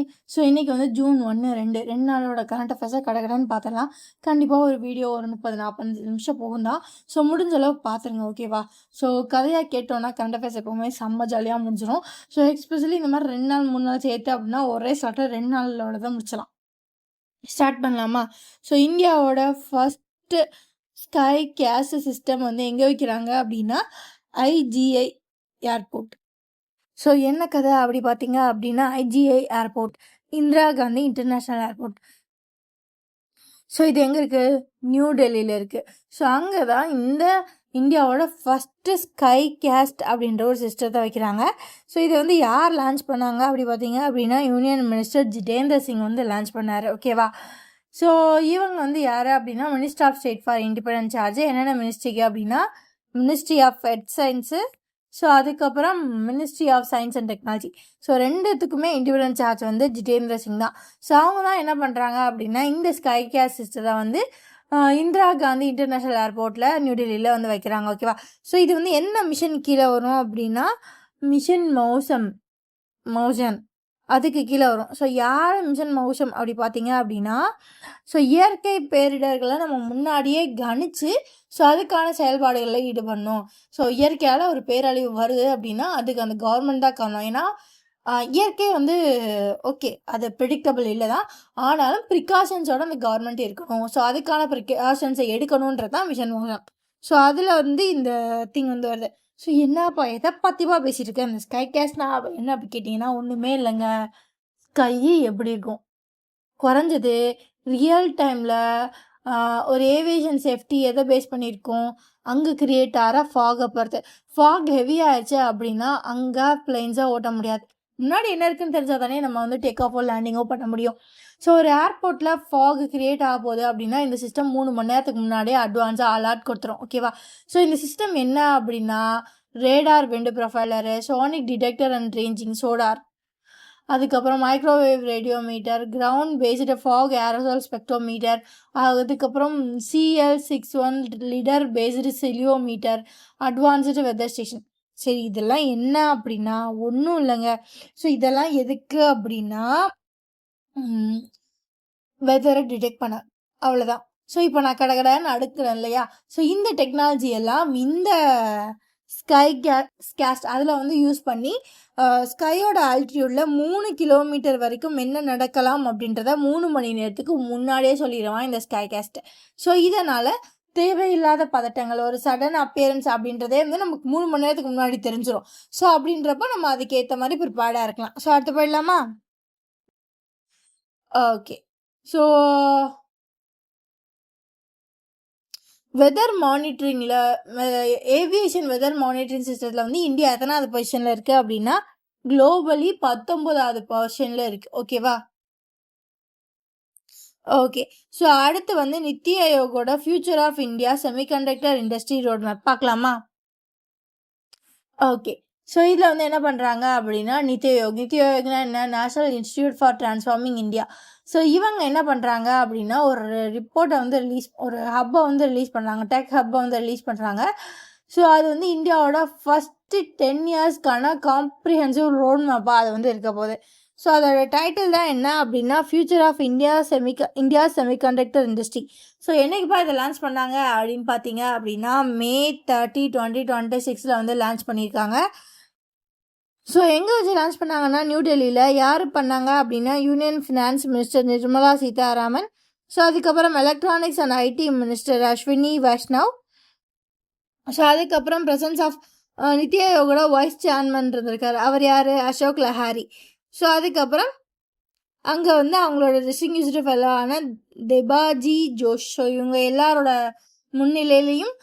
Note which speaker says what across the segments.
Speaker 1: Hi. So இன்றைக்கி வந்து June 1, 2 நாளோட கரண்ட் அஃபேர்ஸை கடகடன்னு பார்த்துடலாம். கண்டிப்பாக ஒரு வீடியோ ஒரு 30-45 நிமிஷம் போகும் தான். ஸோ முடிஞ்ச அளவுக்கு பார்த்துருங்க, ஓகேவா? ஸோ கதையாக கேட்டோன்னா கரண்ட் அஃபேர்ஸ் எப்போவுமே செம்ம ஜாலியாக முடிஞ்சிடும். ஸோ எக்ஸ்பெஷலி இந்த மாதிரி 2 நாள் 3 நாள் சேர்த்து அப்படின்னா ஒரே ஸ்லாட்டில் 2 நாளோட தான் முடிச்சலாம். ஸ்டார்ட் பண்ணலாமா? ஸோ இந்தியாவோட ஃபஸ்ட்டு ஸ்கை கேஸ் சிஸ்டம் வந்து எங்கே வைக்கிறாங்க அப்படின்னா IGI ஏர்போர்ட். ஸோ என்ன கதை அப்படி பார்த்தீங்க அப்படின்னா IGI airport, Indira Gandhi international airport. So இது எங்கே இருக்குது? நியூ டெல்லியில் இருக்குது. ஸோ அங்கே தான் இந்த இந்தியாவோட ஃபஸ்ட்டு ஸ்கை கேஸ்ட் அப்படின்ற ஒரு சிஸ்டத்தை வைக்கிறாங்க. ஸோ இதை வந்து யார் லான்ச் பண்ணாங்க அப்படி பார்த்தீங்க அப்படின்னா யூனியன் மினிஸ்டர் ஜிதேந்திர சிங் வந்து லான்ச் பண்ணார், ஓகேவா? ஸோ இவங்க வந்து யார் அப்படின்னா minister of state for independence charge. என்னென்ன மினிஸ்ட்ரிக்கு அப்படின்னா ministry of earth science, so அதுக்கப்புறம் ministry of science and technology. So ரெண்டுத்துக்குமே இண்டிபெண்டன்ஸ் சார்ஜ் வந்து ஜிதேந்திர சிங் தான். ஸோ அவங்க தான் என்ன பண்ணுறாங்க அப்படின்னா இந்த ஸ்கை கேஸ் சிஸ்டத்தை வந்து இந்திரா காந்தி இன்டர்நேஷ்னல் ஏர்போர்ட்டில் நியூ டெல்லியில் வந்து வைக்கிறாங்க, ஓகேவா? ஸோ இது வந்து என்ன மிஷன் கீழே வரும் அப்படின்னா மிஷன் மௌசன் அதுக்கு கீழே வரும். ஸோ யார் மிஷன் மௌசம் அப்படி பார்த்தீங்க அப்படின்னா ஸோ இயற்கை பேரிடர்களை நம்ம முன்னாடியே கணிச்சு ஸோ அதுக்கான செயல்பாடுகளில் ஈடுபடணும். ஸோ இயற்கையால் ஒரு பேரழிவு வருது அப்படின்னா அதுக்கு அந்த கவர்மெண்ட் தான் காரணம். ஏன்னா இயற்கை வந்து ஓகே அது ப்ரிடிக்டபிள் இல்லை தான், ஆனாலும் ப்ரிகாஷன்ஸோட அந்த கவர்மெண்ட் இருக்கணும். ஸோ அதுக்கான ப்ரிகாஷன்ஸை எடுக்கணுன்றது தான் மிஷன் மோகன். ஸோ அதில் வந்து இந்த திங் வந்து வருது. ஸோ என்னப்பா எதை பற்றிப்பா பேசிகிட்டு இருக்கேன்? இந்த ஸ்கை கேஸ்னா என்ன அப்படி கேட்டிங்கன்னா ஒன்றுமே இல்லைங்க. ஸ்கை எப்படி இருக்கும்? குறைஞ்சது ரியல் டைமில் ஒரு ஏவியேஷன் சேஃப்டி எதை பேஸ் பண்ணியிருக்கோம்? அங்கே கிரியேட் ஆகிற ஃபாகை பொறுத்து. ஃபாக் ஹெவி ஆயிடுச்சு அப்படின்னா அங்கே பிளைன்ஸாக ஓட்ட முடியாது. முன்னாடி என்ன இருக்குன்னு தெரிஞ்சால் தானே நம்ம வந்து டேக் ஆஃபோ லேண்டிங்கோ பண்ண முடியும். ஸோ ஒரு ஏர்போர்ட்டில் ஃபாக் கிரியேட் ஆக போகுது அப்படின்னா இந்த சிஸ்டம் 3 மணி நேரத்துக்கு முன்னாடியே அட்வான்ஸாக அலர்ட் கொடுத்துரும், ஓகேவா? ஸோ இந்த சிஸ்டம் என்ன அப்படின்னா radar wind profiler, sonic detector and ranging sodar, அதுக்கப்புறம் microwave radiometer, ground based fog aerosol spectrometer, அதுக்கப்புறம் CL61 lidar based ceilometer, advanced weather station. சரி, இதெல்லாம் என்ன அப்படின்னா ஒன்றும் இல்லைங்க. ஸோ இதெல்லாம் எதுக்கு அப்படின்னா வெதரை டிடெக்ட் பண்ண, அவ்வளோதான். ஸோ இப்போ நான் கடகடன்னு அடுக்கிறேன் இல்லையா? ஸோ இந்த டெக்னாலஜி எல்லாம் இந்த ஸ்கை கேஸ்ட் அதில் வந்து யூஸ் பண்ணி ஸ்கையோட ஆல்டிடியூடில் 3 கிலோமீட்டர் வரைக்கும் என்ன நடக்கலாம் அப்படின்றத 3 மணி நேரத்துக்கு முன்னாடியே சொல்லிடுவான் இந்த ஸ்கை கேஸ்ட். ஸோ இதனால் தேவையில்லாத பதட்டங்கள், ஒரு சடன் அப்பியரன்ஸ் அப்படின்றதே வந்து நமக்கு 3 மணி நேரத்துக்கு முன்னாடி தெரிஞ்சிடும். ஸோ அப்படின்றப்ப நம்ம அதுக்கேற்ற மாதிரி ப்ரிப்பேர்டாக இருக்கலாம். ஸோ அடுத்து போயிடலாமா? ஓகே. ஸோ வெதர் மானிட்டரிங்கில் ஏவியேஷன் வெதர் மானிட்டரிங் சிஸ்டத்தில் வந்து இந்தியா எத்தனாவது பொசிஷனில் இருக்குது அப்படின்னா குளோபலி 19வது பொசிஷனில் இருக்குது, ஓகேவா? ஓகே. ஸோ அடுத்து வந்து நித்தி ஆயோகோட future of India semiconductor industry road map பார்க்கலாமா? ஓகே. ஸோ இதில் வந்து என்ன பண்ணுறாங்க அப்படின்னா நித்தி ஆயோக்னா என்ன? National institute for transforming India. So இவங்க என்ன பண்ணுறாங்க அப்படின்னா ஒரு ரிப்போர்ட்டை வந்து ஒரு ஹப்பை வந்து ரிலீஸ் பண்ணுறாங்க, டெக் ஹப்பை வந்து ரிலீஸ் பண்ணுறாங்க. ஸோ அது வந்து இந்தியாவோட ஃபஸ்ட்டு 10 இயர்ஸ்க்கான காம்ப்ரிஹென்சிவ் ரோட் மேப்பாக அது வந்து இருக்க போகுது. ஸோ அதோட டைட்டில் தான் என்ன அப்படின்னா future of India semiconductor industry. So என்னைக்குப்பா இதை லான்ச் பண்ணாங்க அப்படின்னு பார்த்தீங்க அப்படின்னா May 30, 2026 வந்து லான்ச் பண்ணியிருக்காங்க. ஸோ எங்கே வச்சு லான்ச் பண்ணாங்கன்னா நியூ டெல்லியில். யார் பண்ணாங்க அப்படின்னா union finance minister Nirmala Sitharaman. So அதுக்கப்புறம் electronics and IT minister Ashwini Vaishnaw. So அதுக்கப்புறம் பிரசன்ஸ் ஆஃப் நித்தி ஆயோகோட வைஸ் சேர்மன் இருந்திருக்கார், அவர் யார்? அசோக் லஹாரி. ஸோ அதுக்கப்புறம் அங்கே வந்து அவங்களோட டிஸ்டிங்யூஸ்டு ஃபெல்லோவான தேபாஜி ஜோஷ். ஸோ இவங்க எல்லாரோட முன்னிலையிலையும்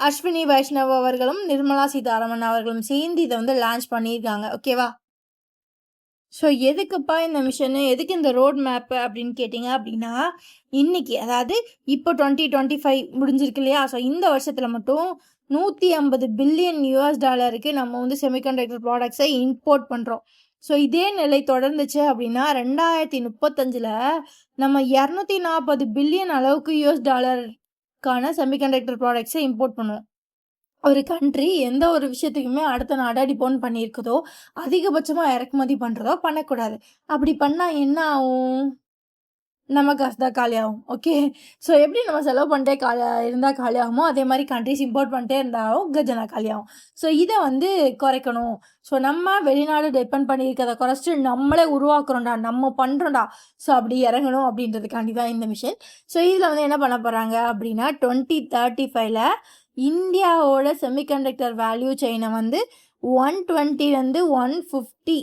Speaker 1: அஸ்வினி வைஷ்ணவ் அவர்களும் நிர்மலா சீதாராமன் அவர்களும் சேர்ந்து இதை வந்து லான்ச் பண்ணியிருக்காங்க, ஓகேவா? ஸோ எதுக்குப்பா இந்த மிஷனு, எதுக்கு இந்த ரோட் மேப்பு அப்படின்னு கேட்டிங்க அப்படின்னா இன்றைக்கி அதாவது இப்போ 2025 முடிஞ்சிருக்கு இல்லையா? ஸோ இந்த வருஷத்தில் மட்டும் $150 பில்லியன் நம்ம வந்து செமிகண்டக்டர் ப்ராடக்ட்ஸை இம்போர்ட் பண்ணுறோம். ஸோ இதே நிலை தொடர்ந்துச்சு அப்படின்னா 2035 நம்ம 240 பில்லியன் அளவுக்கு $க்கான செமிகண்டக்டர் ப்ராடக்ட்ஸை இம்போர்ட் பண்ணுவோம், ஒரு கண்ட்ரி எந்த ஒரு விஷயத்துக்குமே அடுத்த நாடா டிபெண்ட் பண்ணியிருக்குதோ, அதிகபட்சமா இறக்குமதி பண்ணுறதோ பண்ணக்கூடாது. அப்படி பண்ணா என்ன ஆகும்? நம்ம காசு தான் காலியாகும். ஓகே. ஸோ எப்படி நம்ம செலவு பண்ணிட்டே இருந்தா காலியாகுமோ, அதே மாரி கண்ட்ரீஸ் இம்போர்ட் பண்ணிட்டே இருந்தாலும் கஜானா காலியாகும். ஸோ இத வந்து குறைக்கணும். ஸோ நம்ம வெளிநாடு டிபெண்ட் பண்ணியிருக்கிறத குறைச்சிட்டு நம்மளே உருவாக்குறோம்டா, நம்ம பண்றோம்டா. ஸோ அப்படி இறங்கணும் அப்படின்றதுக்காண்டி தான் இந்த மிஷன். ஸோ இதில வந்து என்ன பண்ண போறாங்க அப்படின்னா, 2035ல இந்தியாவோட செமிகண்டக்டர் வேல்யூ செயின வந்து 120லேருந்து 150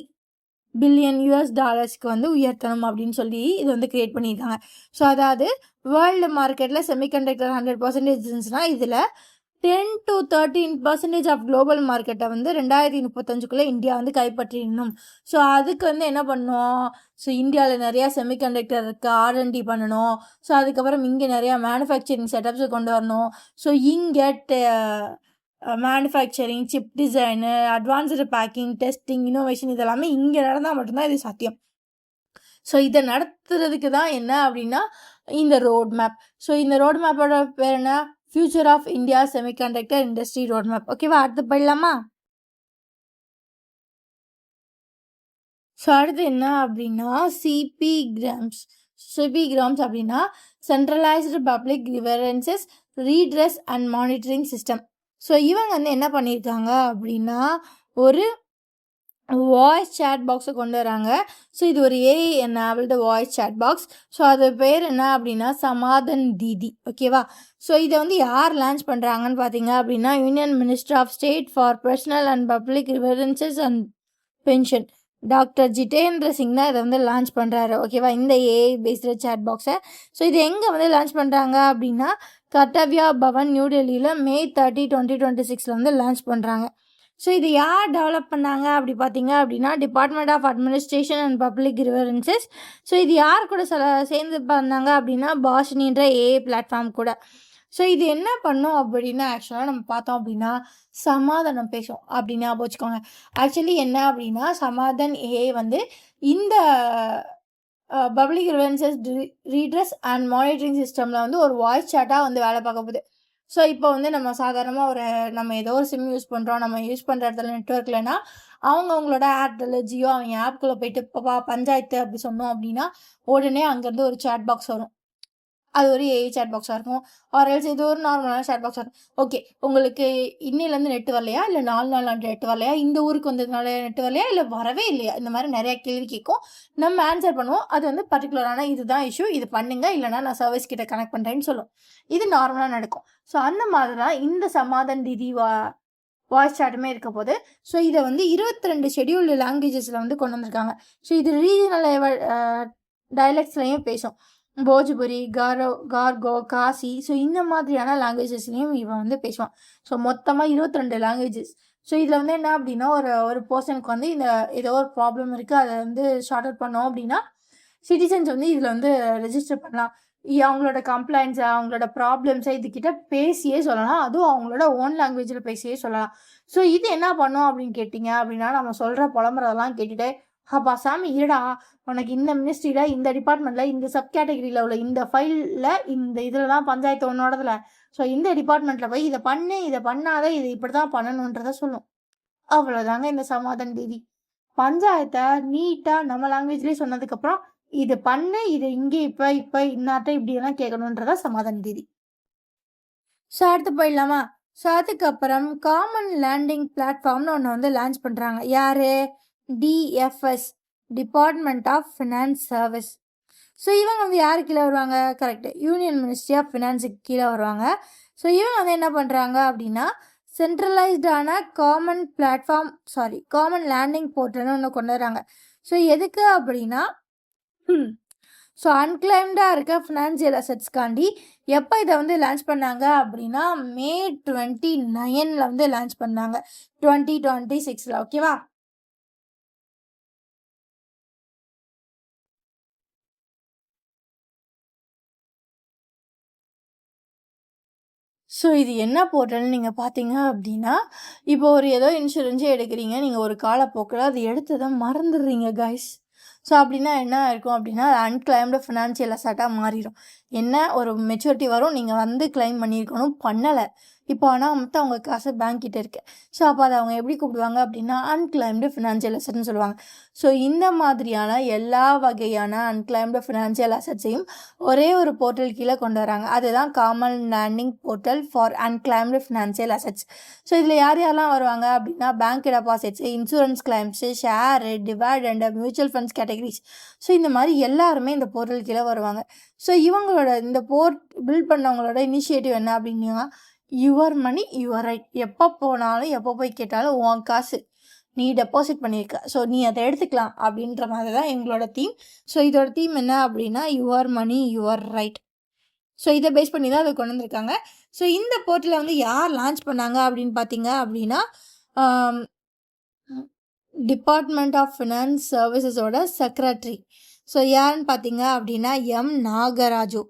Speaker 1: பில்லியன் டாலர்ஸ்க்கு வந்து உயர்த்தணும் அப்படின்னு சொல்லி இது வந்து கிரியேட் பண்ணியிருக்காங்க. ஸோ அதாவது வேர்ல்டு மார்க்கெட்டில் செமிகண்டக்டர் 100% இருந்துச்சுன்னா இதில் 10-13% ஆஃப் குளோபல் மார்க்கெட்டை வந்து 2035க்குள்ளே இந்தியா வந்து கைப்பற்றிடணும். ஸோ அதுக்கு வந்து என்ன பண்ணணும்? ஸோ இந்தியாவில் நிறையா செமிகண்டக்டர் இருக்குது, R&D பண்ணணும். ஸோ அதுக்கப்புறம் இங்கே நிறையா மேனுஃபேக்சரிங் செட்டப்ஸை கொண்டு வரணும். ஸோ இங்கே manufacturing, chip design, advanced packing, testing, innovation இதெல்லாமே இங்கே நடந்தால் மட்டும்தான் இது சாத்தியம். ஸோ இதை நடத்துறதுக்கு தான் என்ன அப்படின்னா இந்த ரோட் மேப். ஸோ இந்த ரோட் மேப்போட பேர் என்ன? Future of India semiconductor industry road map. ஓகேவா? அடுத்து போயிடலாமா? ஸோ அடுத்து என்ன அப்படின்னா சிபி கிராம்ஸ் அப்படின்னா centralised public grievances redress and monitoring system. So இவங்க வந்து என்ன பண்ணியிருக்காங்க அப்படின்னா ஒரு வாய்ஸ் சேட் பாக்ஸை கொண்டு வராங்க. ஸோ இது ஒரு AI enabled voice chat box. So அது பேர் என்ன அப்படின்னா சமாதன் தீதி. ஓகேவா? ஸோ இதை வந்து யார் லான்ச் பண்ணுறாங்கன்னு பார்த்தீங்க அப்படின்னா union minister of state for personnel and public grievances and pension doctor Jitendra Singh தான் இதை வந்து லான்ச் பண்ணுறாரு. ஓகேவா? இந்த ஏஐ பேஸ்டு சேட் பாக்ஸை. ஸோ இது எங்கே வந்து லான்ச் பண்ணுறாங்க அப்படின்னா கர்த்தவ்யா பவன் நியூ டெல்லியில் May 30, 2026 வந்து லான்ச் பண்ணுறாங்க. ஸோ இது யார் டெவலப் பண்ணாங்க அப்படி பார்த்தீங்க அப்படின்னா department of administration and public grievances. So இது யார் கூட சேர்ந்து பண்ணாங்க அப்படின்னா பாஷினின்ற ஏஐ பிளாட்ஃபார்ம் கூட. ஸோ இது என்ன பண்ணும் அப்படின்னா ஆக்சுவலாக நம்ம பார்த்தோம் அப்படின்னா சமாதானம் பேசும் அப்படின்னு ஞாபகம் வச்சுக்கோங்க. ஆக்சுவலி என்ன அப்படின்னா சமாதன் ஏஐ வந்து இந்த public grievances redress and monitoring சிஸ்டமில் வந்து ஒரு வாய்ஸ் சேட்டாக வந்து வேலை பார்க்க போகுது. ஸோ இப்போ வந்து நம்ம சாதாரணமாக நம்ம ஏதோ ஒரு சிம் யூஸ் பண்ணுறோம், நம்ம யூஸ் பண்ணுற இடத்துல நெட்ஒர்க் இல்லைன்னா அவங்களோட ஏர்டெல், ஜியோ அவங்க ஆப்புக்குள்ளே போயிட்டு இப்போப்பா பஞ்சாயத்து அப்படி சொன்னோம் அப்படின்னா உடனே அங்கேருந்து ஒரு சேட் பாக்ஸ் வரும். அது ஒரு ஏஐ சேட் பாக்ஸாக இருக்கும். ஆர்எல்ஸ் இது ஒரு நார்மலான சேட் பாக்ஸாக இருக்கும். ஓகே, உங்களுக்கு இன்னிலேருந்து நெட் வரலையா, இல்லை 4 நாள் நெட் வரலையா, இந்த ஊருக்கு வந்ததுனால நெட் வரலையா, இல்லை வரவே இல்லையா, இந்த மாதிரி நிறையா கேள்வி கேட்கும். நம்ம ஆன்சர் பண்ணுவோம். அது வந்து பர்டிகுலரான இதுதான் இஷ்யூ, இது பண்ணுங்க, இல்லைனா நான் சர்வீஸ் கிட்ட கனெக்ட் பண்ணுறேன்னு சொல்லும். இது நார்மலாக நடக்கும். ஸோ அந்த மாதிரி தான் இந்த சமாதன் தீதி வாய்ஸ் சாட்டுமே இருக்க போது. ஸோ இதை வந்து 22 ஷெடியூல்டு லாங்குவேஜஸில் வந்து கொண்டு வந்திருக்காங்க. ஸோ இது ரீஜனல் லெவல் டைலக்ட்ஸ்லையும் பேசும். போஜ்புரி, கார்கோ, காசி. ஸோ இந்த மாதிரியான லாங்குவேஜஸ்லையும் இவன் வந்து பேசுவான். ஸோ மொத்தமாக 22 லாங்குவேஜஸ். ஸோ இதில் வந்து என்ன அப்படின்னா ஒரு பர்சனுக்கு வந்து இந்த ஏதோ ஒரு ப்ராப்ளம் இருக்குது, அதை வந்து ஷார்ட் அவுட் பண்ணோம் அப்படின்னா சிட்டிசன்ஸ் வந்து இதில் வந்து ரெஜிஸ்டர் பண்ணலாம். அவங்களோட கம்ப்ளைண்ட்ஸை, அவங்களோட ப்ராப்ளம்ஸை இதுக்கிட்ட பேசியே சொல்லலாம். அதுவும் அவங்களோட ஓன் லாங்குவேஜில் பேசியே சொல்லலாம். ஸோ இது என்ன பண்ணும் அப்படின்னு கேட்டிங்க அப்படின்னா நம்ம சொல்கிற புலம்புறதெல்லாம் கேட்டுட்டு அப்பா சாமி இருடா, உனக்கு இந்த மினிஸ்ட்ரியில், இந்த டிபார்ட்மெண்ட்டில், இந்த சப் கேட்டகரியில் உள்ள இந்த ஃபைலில், இந்த இதில் தான் பஞ்சாயத்து ஒன்னோடதில். ஸோ இந்த டிபார்ட்மெண்ட்டில் போய் இதை பண்ணு, இதை பண்ணாத, இதை இப்படி தான் பண்ணணுன்றதை சொல்லும். அவ்வளோதாங்க இந்த சமாதான தீதி. பஞ்சாயத்தை நீட்டாக நம்ம லாங்குவேஜ்லேயே சொன்னதுக்கப்புறம் இது பண்ணு, இது இங்கே இப்போ இன்னாட்ட இப்படியெல்லாம் கேட்கணுன்றதா சமாதான தீதி. ஸோ அடுத்து போயிடலாமா? ஸோ அதுக்கப்புறம் காமன் லேண்டிங் பிளாட்ஃபார்ம்னு ஒன்று வந்து லான்ச் பண்ணுறாங்க. யார்? DFS, department of finance service. So இவங்க வந்து யார் கீழே வருவாங்க? கரெக்டு, யூனியன் மினிஸ்ட்ரி ஆஃப் ஃபினான்ஸுக்கு கீழே வருவாங்க. ஸோ இவங்க வந்து என்ன பண்ணுறாங்க அப்படின்னா சென்ட்ரலைஸ்டான காமன் லேண்டிங் போர்ட்டல்னு ஒன்று கொண்டு வராங்க. ஸோ எதுக்கு அப்படின்னா ஸோ அன்கிளைம்டாக இருக்க ஃபினான்சியல் அசட்ஸ்க்காண்டி எப்போ இதை வந்து லான்ச் பண்ணாங்க அப்படின்னா May 29 வந்து லான்ச் பண்ணாங்க 2026. ஓகேவா? ஸோ இது என்ன போர்ட்டல்னு நீங்கள் பார்த்தீங்க அப்படின்னா இப்போ ஏதோ இன்சூரன்ஸே எடுக்கிறீங்க, நீங்கள் ஒரு காலப்போக்கில் அது எடுத்ததை மறந்துடுறீங்க கைஸ். ஸோ அப்படின்னா என்ன இருக்கும் அப்படின்னா அது அன்கிளைம்டு ஃபினான்ஷியல் அசட்டாக மாறிடும். என்ன ஒரு மெச்சூரிட்டி வரும், நீங்கள் வந்து கிளைம் பண்ணியிருக்கணும், பண்ணலை. இப்போ ஆனால் மொத்தம் அவங்க காசு பேங்க் கிட்ட இருக்கு. ஸோ அப்போ அதை அவங்க எப்படி கூப்பிடுவாங்க அப்படின்னா அன்கிளைம்டு ஃபினான்ஷியல் அசட்னு சொல்லுவாங்க. ஸோ இந்த மாதிரியான எல்லா வகையான அன்கிளைம்டு ஃபினான்ஷியல் அசட்ஸையும் ஒரே ஒரு போர்ட்டல் கீழே கொண்டு வராங்க. அதுதான் common landing portal for unclaimed financial assets. So இதில் யார் யாரெல்லாம் வருவாங்க அப்படின்னா bank deposits, insurance claims, share, dividend, mutual funds categories. So இந்த மாதிரி எல்லாருமே இந்த போர்ட்டல் கீழே வருவாங்க. ஸோ இவங்களோட இந்த பில்ட் பண்ணவங்களோட இனிஷியேட்டிவ் என்ன அப்படின்னா யுவர் மணி யுவர் ரைட். எப்போ போனாலும் எப்போ போய் கேட்டாலும் உன் காசு நீ டெபாசிட் பண்ணியிருக்க, ஸோ நீ அதை எடுத்துக்கலாம் அப்படின்ற மாதிரி தான் எங்களோட தீம். ஸோ இதோட தீம் என்ன அப்படின்னா your money your right. So இதை பேஸ் பண்ணி தான் அதை கொண்டு வந்திருக்காங்க. ஸோ இந்த போர்ட்டலை வந்து யார் லான்ச் பண்ணாங்க அப்படின்னு பார்த்தீங்க அப்படின்னா டிபார்ட்மெண்ட் ஆஃப் ஃபினான்ஸ் சர்வீசஸோட செக்ரட்டரி. ஸோ யாருன்னு பார்த்தீங்க அப்படின்னா எம் நாகராஜு.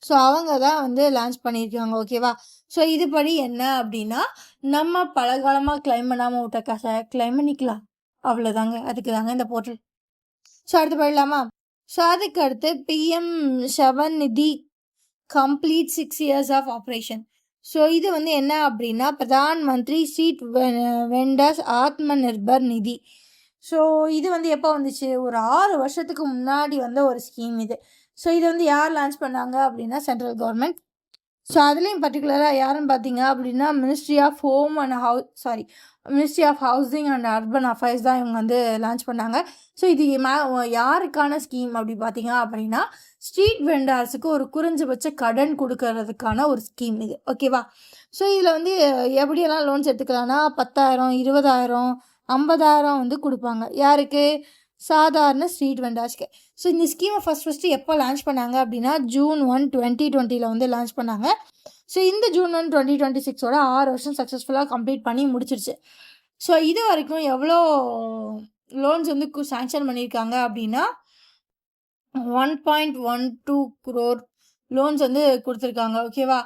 Speaker 1: ஸோ அவங்க தான் வந்து லான்ச் பண்ணியிருக்காங்க. ஓகேவா? ஸோ இதுபடி என்ன அப்படின்னா நம்ம பலகாலமாக கிளைம் பண்ணாமல் விட்ட காசை கிளைம் பண்ணிக்கலாம். அவ்வளோதாங்க. அதுக்கு தாங்க இந்த போர்ட்டல். ஸோ அடுத்து போயிடலாமா? ஸோ அதுக்கு அடுத்து PM Svanidhi complete 6 years of operation. So இது வந்து என்ன அப்படின்னா பிரதான் மந்திரி ஸ்ட்ரீட் வெண்டர்ஸ் ஆத்ம நிர்பர் நிதி. ஸோ இது வந்து எப்போ வந்துச்சு? ஒரு 6 வருஷத்துக்கு முன்னாடி வந்த ஒரு ஸ்கீம் இது. ஸோ இது வந்து யார் லான்ச் பண்ணாங்க அப்படின்னா சென்ட்ரல் கவர்மெண்ட். ஸோ அதுலேயும் பர்டிகுலராக யாருன்னு பார்த்தீங்க அப்படின்னா ministry of housing and urban affairs தான் இவங்க வந்து லான்ச் பண்ணாங்க. ஸோ இது யாருக்கான ஸ்கீம் அப்படி பார்த்தீங்க அப்படின்னா ஸ்ட்ரீட் வெண்டார்ஸுக்கு ஒரு குறைஞ்சபட்ச கடன் கொடுக்கறதுக்கான ஒரு ஸ்கீம் இது. ஓகேவா? ஸோ இதில் வந்து எப்படியெல்லாம் லோன்ஸ் எடுத்துக்கலாம்னா 10,000, 20,000, 50,000 வந்து கொடுப்பாங்க. யாருக்கு? சாதாரண ஸ்ட்ரீட் வெண்டார்ஸ்க்கு. ஸோ இந்த ஸ்கீமை ஃபஸ்ட்டு எப்போ லான்ச் பண்ணாங்க அப்படின்னா June 1, 2020 வந்து லான்ச் பண்ணாங்க. ஸோ இந்த June 1, 2026 6 வருஷம் சக்ஸஸ்ஃபுல்லாக கம்ப்ளீட் பண்ணி முடிச்சிருச்சு. ஸோ இது வரைக்கும் எவ்வளோ லோன்ஸ் வந்து சாங்ஷன் பண்ணியிருக்காங்க அப்படின்னா 1.12 crore லோன்ஸ் வந்து கொடுத்துருக்காங்க. ஓகேவா?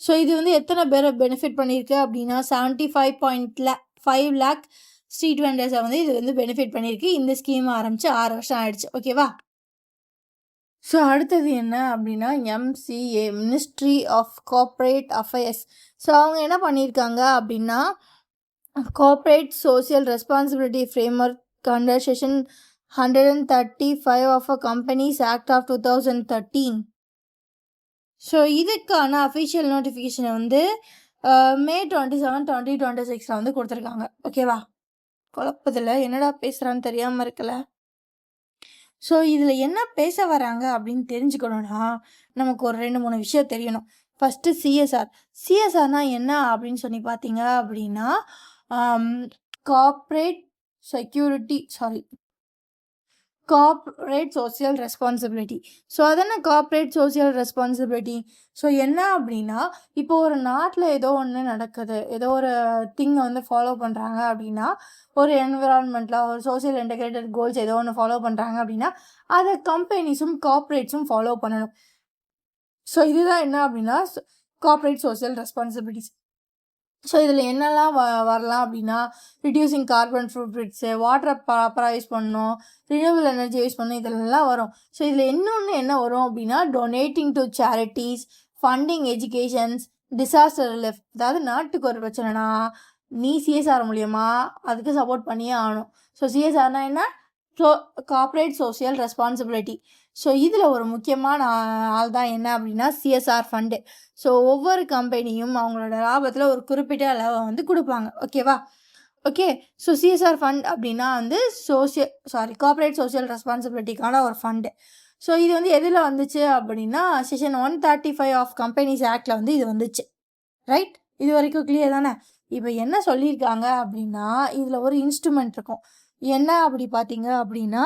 Speaker 1: ஸோ இது வந்து எத்தனை பேரை பெனிஃபிட் பண்ணியிருக்கு அப்படின்னா 75 lakh ஸ்ட்ரீட் வெண்டர்ஸை வந்து இது வந்து பெனிஃபிட் பண்ணியிருக்கு. இந்த ஸ்கீம் ஆரம்பித்து 6 வருஷம் ஆயிடுச்சு. ஓகேவா? ஸோ அடுத்தது என்ன அப்படின்னா MCA ministry of corporate affairs. So அவங்க என்ன பண்ணியிருக்காங்க அப்படின்னா corporate social responsibility framework under section 135 of a companies act of 2013. So இதுக்கான அஃபிஷியல் நோட்டிஃபிகேஷனை வந்து May 27, 2026 வந்து கொடுத்துருக்காங்க. ஓகேவா? குழப்பத்தில் என்னடா பேசுகிறான்னு தெரியாமல் இருக்கல. ஸோ இதில் என்ன பேச வராங்க அப்படின்னு தெரிஞ்சுக்கணுன்னா நமக்கு ஒரு 2-3 விஷயம் தெரியணும். ஃபஸ்ட்டு சிஎஸ்ஆர்னால் என்ன அப்படின்னு சொல்லி பார்த்தீங்க அப்படின்னா கார்ப்பரேட் சோசியல் ரெஸ்பான்சிபிலிட்டி. ஸோ அதென்ன கார்ப்பரேட் சோசியல் ரெஸ்பான்சிபிலிட்டி? ஸோ என்ன அப்படின்னா இப்போ ஒரு நாட்டில் ஏதோ ஒன்று நடக்குது, ஏதோ ஒரு திங்கை வந்து ஃபாலோ பண்ணுறாங்க அப்படின்னா ஒரு என்விரான்மெண்ட்டில் ஒரு சோசியல் இன்டெகிரேட்டட் கோல்ஸ் ஏதோ ஒன்று ஃபாலோ பண்ணுறாங்க அப்படின்னா அதை கம்பெனிஸும் கார்ப்பரேட்ஸும் ஃபாலோ பண்ணணும். ஸோ இதுதான் என்ன அப்படின்னா கார்ப்பரேட் சோசியல் ரெஸ்பான்சிபிலிட்டிஸ். ஸோ இதில் என்னெல்லாம் வரலாம் அப்படின்னா ரிடியூசிங் கார்பன் ஃபுட்பிரிண்ட்ஸு, வாட்டரை ப்ராப்பராக யூஸ் பண்ணணும், ரினியூவபிள் எனர்ஜி யூஸ் பண்ணணும், இதெல்லாம் வரும். ஸோ இதில் இன்னொன்று என்ன வரும் அப்படின்னா donating to charities, funding educations, disaster relief. அதாவது நாட்டுக்கு ஒரு பிரச்சனைனா நீ சிஎஸ்ஆர் மூலியமாக அதுக்கு சப்போர்ட் பண்ணியே ஆகணும். ஸோ சிஎஸ்ஆர்னால் என்ன? Corporate social responsibility. ஸோ இதில் ஒரு முக்கியமான ஆள் தான் என்ன அப்படின்னா சிஎஸ்ஆர் ஃபண்டு. ஸோ ஒவ்வொரு கம்பெனியும் அவங்களோட லாபத்தில் ஒரு குறிப்பிட்ட அளவை வந்து கொடுப்பாங்க. ஓகேவா? ஓகே. ஸோ சிஎஸ்ஆர் ஃபண்ட் அப்படின்னா வந்து கார்ப்பரேட் சோசியல் ரெஸ்பான்சிபிலிட்டிக்கான ஒரு ஃபண்டு. ஸோ இது வந்து எதில் வந்துச்சு அப்படின்னா செக்ஷன் 135 ஆஃப் கம்பெனிஸ் ஆக்டில் வந்து இது வந்துச்சு. ரைட்? இது வரைக்கும் கிளியர் தானே? இப்போ என்ன சொல்லியிருக்காங்க அப்படின்னா இதில் ஒரு இன்ஸ்ட்ருமெண்ட் இருக்கும். என்ன அப்படி பார்த்தீங்க அப்படின்னா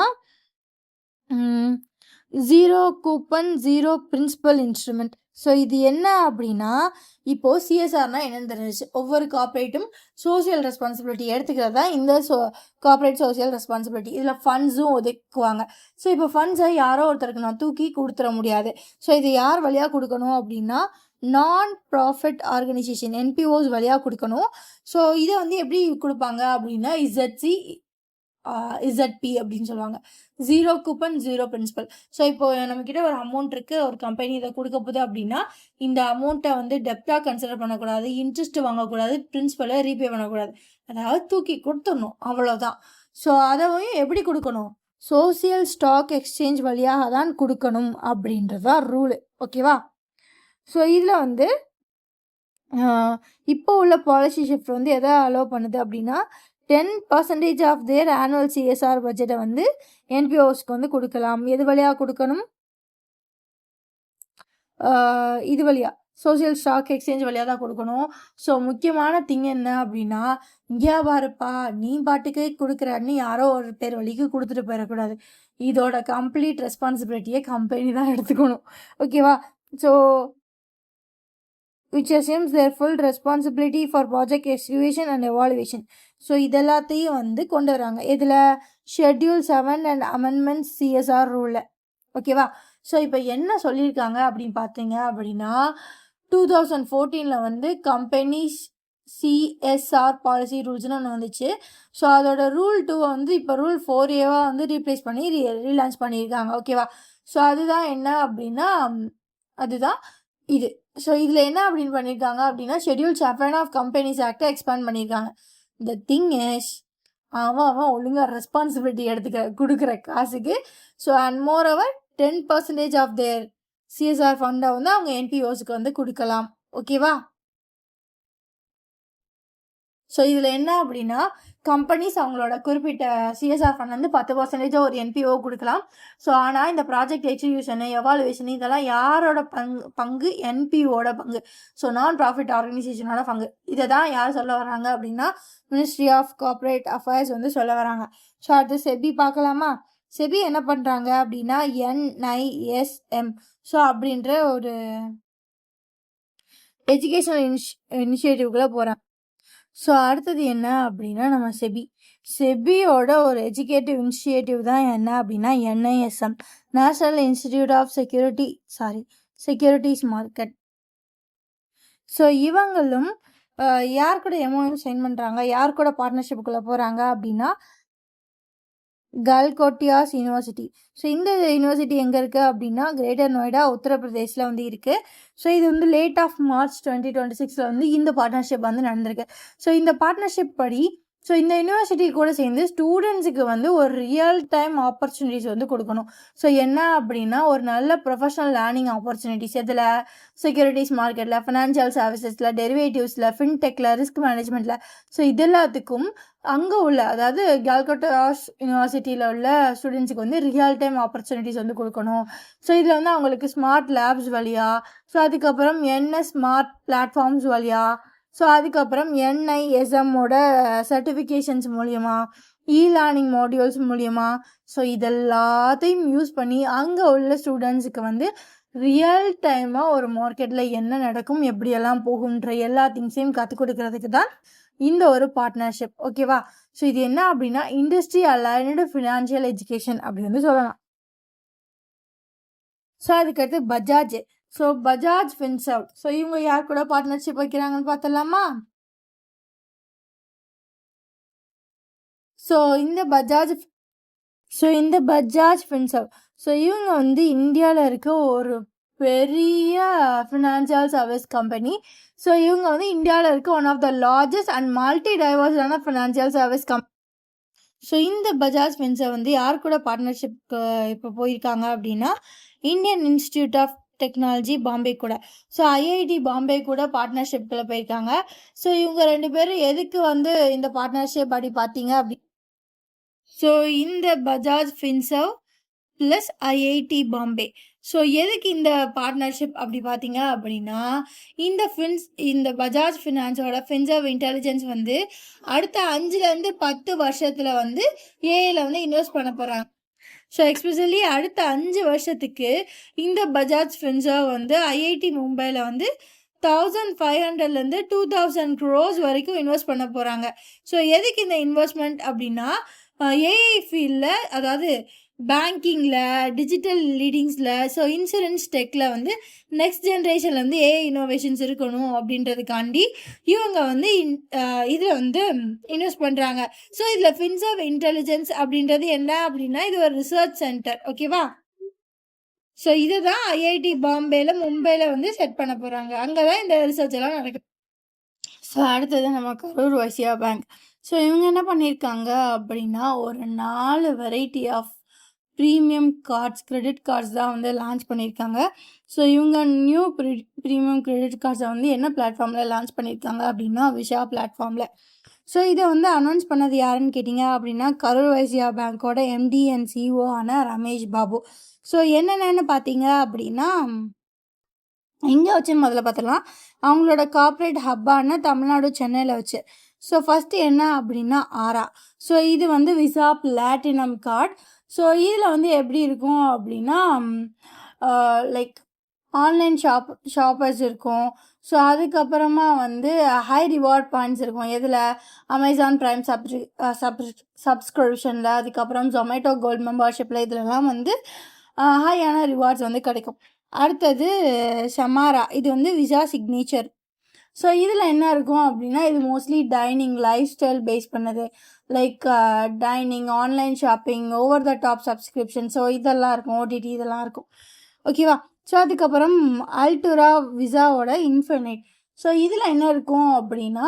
Speaker 1: 0 கூப்பன் 0 பிரின்சிபல் இன்ஸ்ட்ருமெண்ட். ஸோ இது என்ன அப்படின்னா இப்போது சிஎஸ்ஆர்னால் என்னென்னு தெரிஞ்சிச்சு. ஒவ்வொரு கார்ப்பரேட்டும் சோசியல் ரெஸ்பான்சிபிலிட்டி எடுத்துக்கிறது தான் இந்த கார்ப்பரேட் சோசியல் ரெஸ்பான்சிபிலிட்டி. இதில் ஃபண்ட்ஸும் ஒதுக்குவாங்க. ஸோ இப்போ ஃபண்ட்ஸை யாரோ ஒருத்தருக்கு நான் தூக்கி கொடுத்துட முடியாது. ஸோ இது யார் வழியாக கொடுக்கணும் அப்படின்னா நான் ப்ராஃபிட் ஆர்கனைசேஷன் NPOs வழியாக கொடுக்கணும். ஸோ இதை வந்து எப்படி கொடுப்பாங்க அப்படின்னா ZC இசட்பி அப்படின்னு சொல்லுவாங்க. 0 கூப்பன் 0 பிரின்சிபல். ஸோ இப்போ நம்மக்கிட்ட ஒரு அமௌண்ட் இருக்குது, ஒரு கம்பெனி இதை கொடுக்க போகுது அப்படின்னா இந்த அமௌண்ட்டை வந்து டெப்டாக கன்சிடர் பண்ணக்கூடாது, இன்ட்ரெஸ்ட் வாங்கக்கூடாது, பிரின்சிபலை ரீபே பண்ணக்கூடாது. அதாவது தூக்கி கொடுத்துடணும், அவ்வளோதான். ஸோ அதையும் எப்படி கொடுக்கணும்? சோசியல் ஸ்டாக் எக்ஸ்சேஞ்ச் வழியாக தான் கொடுக்கணும் அப்படின்றது தான் ரூலு. ஓகேவா? ஸோ இதில் வந்து இப்போ உள்ள பாலிசி ஷிஃப்ட் வந்து எதை அலோவ் பண்ணுது அப்படின்னா 10% ஆஃப் தேர் ஆனுவல் சிஎஸ்ஆர் பட்ஜெட்டை வந்து என்பிஓஸ்க்கு வந்து கொடுக்கலாம். எது வழியாக கொடுக்கணும்? இது வழியாக, சோசியல் ஸ்டாக் எக்ஸ்சேஞ்ச் வழியாக தான் கொடுக்கணும். ஸோ முக்கியமான திங் என்ன அப்படின்னா, இங்கேயா பாருப்பா நீ பாட்டுக்கு கொடுக்குறன்னு யாரோ ஒரு பேர் வழிக்கு கொடுத்துட்டு போயிடக்கூடாது. இதோட கம்ப்ளீட் ரெஸ்பான்சிபிலிட்டியை கம்பெனி தான் எடுத்துக்கணும். ஓகேவா? So which assumes their full responsibility for project execution and evaluation. So இதெல்லாத்தையும் வந்து கொண்டு வராங்க. இதில் ஷெட்யூல் 7 அண்ட் அமெண்ட்மெண்ட்ஸ் சிஎஸ்ஆர் ரூலில். ஓகேவா? ஸோ இப்போ என்ன சொல்லியிருக்காங்க அப்படின்னு பார்த்தீங்க அப்படின்னா 2014 வந்து கம்பெனிஸ் சிஎஸ்ஆர் பாலிசி ரூல்ஸ்னு ஒன்று வந்துச்சு. ஸோ அதோட ரூல் 2 வந்து இப்போ ரூல் 4A வந்து ரீப்ளேஸ் பண்ணி ரீலான்ச் பண்ணியிருக்காங்க. ஓகேவா? ஸோ அதுதான் என்ன அப்படின்னா அதுதான் இது. ஸோ இதில் என்ன அப்படின்னு பண்ணியிருக்காங்க அப்படின்னா ஷெட்யூல் 7 ஆஃப் கம்பெனிஸ் ஆக்டை எக்ஸ்பேண்ட் பண்ணியிருக்காங்க. த திங் இஸ் அவன் ஒழுங்காக ரெஸ்பான்சிபிலிட்டி கொடுக்குற காசுக்கு. So and moreover 10% of their CSR ஃபண்டை வந்து அவங்க என்பிஓஸுக்கு வந்து கொடுக்கலாம். ஓகேவா? ஸோ இதில் என்ன அப்படின்னா கம்பெனிஸ் அவங்களோட குறிப்பிட்ட சிஎஸ்ஆர் ஃபண்ட் வந்து 10% ஒரு என்பிஓ கொடுக்கலாம். ஸோ ஆனால் இந்த ப்ராஜெக்ட் எக்ஸிக்யூஷனு எவாலுவேஷன் இதெல்லாம் யாரோட பங்கு? என்பிஓட பங்கு. ஸோ நான் ப்ராஃபிட் ஆர்கனைசேஷனோட பங்கு. இதை தான் யார் சொல்ல வராங்க அப்படின்னா மினிஸ்ட்ரி ஆஃப் கார்ப்பரேட் அஃபேர்ஸ் வந்து சொல்ல வராங்க. ஸோ அடுத்து செபி பார்க்கலாமா? செபி என்ன பண்ணுறாங்க அப்படின்னா NISM ஸோ அப்படின்ற ஒரு எஜுகேஷனல் இனிஷியேட்டிவ்குள்ளே போகிறாங்க. ஸோ அடுத்தது என்ன அப்படின்னா நம்ம செபியோட ஒரு எஜுகேட்டிவ் இனிஷியேட்டிவ் தான் என்ன அப்படின்னா NISM, national institute of securities market. So இவங்களும் யார் கூட எம்ஓஎம் சைன் பண்ணுறாங்க, யார் கூட பார்ட்னர்ஷிப்புக்குள்ளே போகிறாங்க அப்படின்னா கல்கோட்டியாஸ் யூனிவர்சிட்டி. ஸோ இந்த யூனிவர்சிட்டி எங்கே இருக்குது அப்படின்னா கிரேட்டர் நொய்டா உத்தரப்பிரதேசில் வந்து இருக்குது. ஸோ இது வந்து லேட் ஆஃப் மார்ச் 2026 வந்து இந்த பார்ட்னர்ஷிப் வந்து நடந்திருக்கு. ஸோ இந்த பார்ட்னர்ஷிப் படி ஸோ இந்த யூனிவர்சிட்டி கூட சேர்ந்து ஸ்டூடெண்ட்ஸுக்கு வந்து ஒரு ரியல் டைம் ஆப்பர்ச்சுனிட்டிஸ் வந்து கொடுக்கணும். ஸோ என்ன அப்படின்னா ஒரு நல்ல ப்ரொஃபஷனல் லேர்னிங் ஆப்பர்ச்சுனிட்டிஸ் இதில் செக்யூரிட்டிஸ் மார்க்கெட்டில், ஃபினான்ஷியல் சர்வீசஸில், டெரிவேட்டிவ்ஸில், ஃபின்டெக்கில், ரிஸ்க் மேனேஜ்மெண்ட்டில் ஸோ இது எல்லாத்துக்கும் அங்கே உள்ள அதாவது கல்கட்டாஸ் யூனிவர்சிட்டியில் உள்ள ஸ்டூடெண்ட்ஸுக்கு வந்து ரியல் டைம் ஆப்பர்ச்சுனிட்டிஸ் வந்து கொடுக்கணும். ஸோ இதில் வந்து அவங்களுக்கு ஸ்மார்ட் லேப்ஸ் வழியாக, ஸோ அதுக்கப்புறம் ஸ்மார்ட் பிளாட்ஃபார்ம்ஸ் வழியாக, ஸோ அதுக்கப்புறம் NISMோட சர்டிஃபிகேஷன்ஸ் மூலியமாக, லேர்னிங் மாடியூல்ஸ் மூலியமாக ஸோ இதெல்லாத்தையும் யூஸ் பண்ணி அங்கே உள்ள ஸ்டூடெண்ட்ஸுக்கு வந்து ரியல் டைமாக ஒரு மார்க்கெட்டில் என்ன நடக்கும், எப்படியெல்லாம் போகுன்ற எல்லா திங்ஸையும் கற்றுக் கொடுக்கறதுக்கு தான் இந்த ஒரு பார்ட்னர்ஷிப். ஓகேவா? ஸோ இது என்ன அப்படின்னா இண்டஸ்ட்ரி அலைன்டு ஃபினான்ஷியல் எஜுகேஷன் அப்படி வந்து சொல்லலாம். ஸோ அதுக்கடுத்து பஜாஜ். ஸோ பஜாஜ் ஃபின்சர்வ். ஸோ இவங்க யார் கூட பார்ட்னர்ஷிப் வைக்கிறாங்கன்னு பார்த்தலாமா? ஸோ இந்த பஜாஜ் ஃபின்சர்வ் ஸோ இவங்க வந்து இந்தியாவில் இருக்க ஒரு பெரிய ஃபினான்ஷியல் சர்வீஸ் கம்பெனி. ஸோ இவங்க வந்து இந்தியாவில் இருக்க one of the largest and multi டைவர்ஸான ஃபினான்ஷியல் சர்வீஸ் கம்பெனி. ஸோ இந்த பஜாஜ் ஃபின்சர்வ் வந்து யார் கூட பார்ட்னர்ஷிப்க்கு இப்போ போயிருக்காங்க அப்படின்னா Indian institute of technology Bombay கூட, ஸோ IIT பாம்பே கூட பார்ட்னர்ஷிப்பில் போயிருக்காங்க. ஸோ இவங்க 2 பேரும் எதுக்கு வந்து இந்த பார்ட்னர்ஷிப் அப்படி பார்த்தீங்க அப்படி ஸோ இந்த Bajaj Finserv plus IIT Bombay so எதுக்கு இந்த பார்ட்னர்ஷிப் அப்படி பார்த்தீங்க அப்படின்னா இந்த பஜாஜ் ஃபினான்ஸோட ஃபின்சர்வ் இன்டெலிஜென்ஸ் வந்து அடுத்த 5லேருந்து 10 வருஷத்தில் வந்து ஏஐயில் வந்து இன்வெஸ்ட் பண்ண போகிறாங்க. ஸோ எக்ஸ்பெஷலி அடுத்த 5 வருஷத்துக்கு இந்த பஜாஜ் ஃபின்சர்வ் வந்து IIT மும்பையில் வந்து 1500லேருந்து 2000 crores வரைக்கும் இன்வெஸ்ட் பண்ண போகிறாங்க. ஸோ எதுக்கு இந்த இன்வெஸ்ட்மெண்ட் அப்படின்னா ஏஐ ஃபீல்டில் அதாவது பேங்கிங்கில், டிஜிட்டல் லீடிங்ஸில், ஸோ இன்சூரன்ஸ் டெக்கில் வந்து நெக்ஸ்ட் ஜென்ரேஷனில் வந்து ஏஐ இன்னோவேஷன்ஸ் இருக்கணும் அப்படின்றதுக்காண்டி இவங்க வந்து இதில் வந்து இன்வெஸ்ட் பண்ணுறாங்க. ஸோ இதில் ஃபின்சர்வ் இன்டெலிஜென்ஸ் அப்படின்றது என்ன அப்படின்னா இது ஒரு ரிசர்ச் சென்டர். ஓகேவா? ஸோ இதை தான் ஐஐடி பாம்பேயில் மும்பையில் வந்து செட் பண்ண போகிறாங்க. அங்கே தான் இந்த ரிசர்ச் எல்லாம் நடக்குது. ஸோ அடுத்தது நம்ம கரூர் வைஸ்யா பேங்க். ஸோ இவங்க என்ன பண்ணியிருக்காங்க அப்படின்னா ஒரு 4 variety of premium cards, credit cards தான் வந்து லான்ச் பண்ணியிருக்காங்க. ஸோ இவங்க நியூ ப்ரீமியம் கிரெடிட் கார்ட்ஸை வந்து என்ன பிளாட்ஃபார்மில் லான்ச் பண்ணியிருக்காங்க அப்படின்னா விஷா பிளாட்ஃபார்மில். ஸோ இதை வந்து அனௌன்ஸ் பண்ணது யாருன்னு கேட்டிங்க அப்படின்னா கரூர் வைஸ்யா பேங்க்கோட எம்டி அண்ட் சிஓ ஆன ரமேஷ் பாபு. ஸோ என்னென்னு பார்த்தீங்க அப்படின்னா எங்கே வச்சுன்னு முதல்ல பார்த்துலாம். அவங்களோட கார்ப்பரேட் ஹப்பான தமிழ்நாடு சென்னையில் வச்சு. ஸோ ஃபஸ்ட்டு என்ன அப்படின்னா ஆரா. ஸோ இது வந்து விசா பிளாட்டினம் கார்டு. ஸோ இதில் வந்து எப்படி இருக்கும் அப்படின்னா லைக் ஆன்லைன் ஷாப்பர்ஸ் இருக்கும். ஸோ அதுக்கப்புறமா வந்து ஹை ரிவார்ட் பாயிண்ட்ஸ் இருக்கும். எதில்? அமேசான் ப்ரைம் சப்ஸ்கிரிப்ஷனில், அதுக்கப்புறம் ஜொமேட்டோ கோல்ட் மெம்பர்ஷிப்பில் இதிலலாம் வந்து ஹையான ரிவார்ட்ஸ் வந்து கிடைக்கும். அடுத்தது ஷமாரா. இது வந்து விசா சிக்னேச்சர். ஸோ இதில் என்ன இருக்கும் அப்படின்னா இது mostly dining, lifestyle base பண்ணது. Like dining, online shopping, over the top subscription, so இதெல்லாம் இருக்கும். ஓடிடி இதெல்லாம் இருக்கும். ஓகேவா? ஸோ அதுக்கப்புறம் அல்டுரா விசாவோட இன்ஃபினிட். ஸோ இதில் என்ன இருக்கும் அப்படின்னா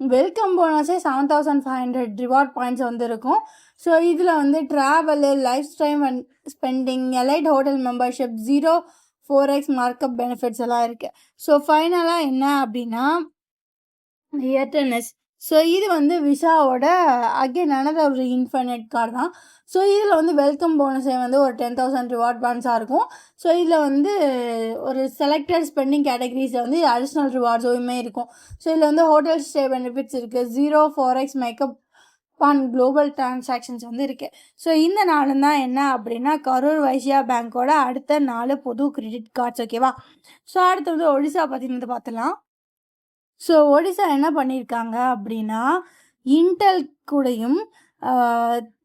Speaker 1: வெல்கம் போனஸே 7500 ரிவார்ட் பாயிண்ட்ஸ் வந்து இருக்கும். ஸோ இதில் வந்து travel, life time and spending, elite hotel membership, 4x markup benefits எல்லாம் இருக்குது. ஸோ ஃபைனலாக என்ன அப்படின்னா எட்டர்னஸ். ஸோ இது வந்து விசாவோட அகெயின் அனதர் ஒரு இன்ஃபினிட் கார்டு தான். ஸோ இதில் வந்து வெல்கம் போனஸே வந்து ஒரு 10,000 ரிவார்ட் பாயிண்ட்ஸாக இருக்கும். ஸோ இதில் வந்து ஒரு செலக்டட் ஸ்பெண்டிங் கேட்டகரிஸில் வந்து அடிஷ்னல் ரிவார்ட்ஸுமே இருக்கும். ஸோ இதில் வந்து ஹோட்டல் ஸ்டே பெனிஃபிட்ஸ் இருக்குது. 4x makeup on global transactions வந்து இருக்குது. ஸோ இந்த 4 தான் என்ன அப்படின்னா கரூர் வைஸ்யா பேங்க்கோட அடுத்த 4 புது கிரெடிட் கார்ட்ஸ். ஓகேவா? ஸோ அடுத்து வந்து ஒடிசா பற்றி வந்து பார்த்துலாம். ஸோ ஒடிசா என்ன பண்ணியிருக்காங்க அப்படின்னா இன்டெல் கூடயும்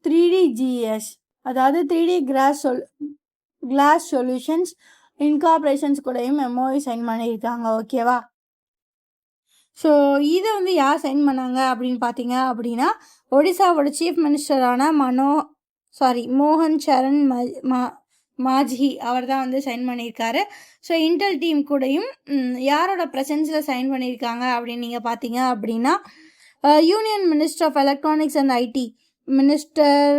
Speaker 1: 3D GS, அதாவது 3D கிளாஸ் சொல்யூஷன்ஸ் இன்கார்பரேஷன்ஸ் கூடயும் MOU சைன் பண்ணியிருக்காங்க. ஓகேவா? ஸோ இதை வந்து யார் சைன் பண்ணாங்க அப்படின்னு பார்த்தீங்க அப்படின்னா ஒடிசாவோட சீஃப் மினிஸ்டரான மோகன் சரண் மாஜ்ஹி அவர் தான் வந்து சைன் பண்ணியிருக்காரு. ஸோ இன்டெல் டீம் கூடயும் யாரோட ப்ரெசன்ஸில் சைன் பண்ணியிருக்காங்க அப்படின்னு நீங்கள் பார்த்தீங்க அப்படின்னா union minister of electronics and IT minister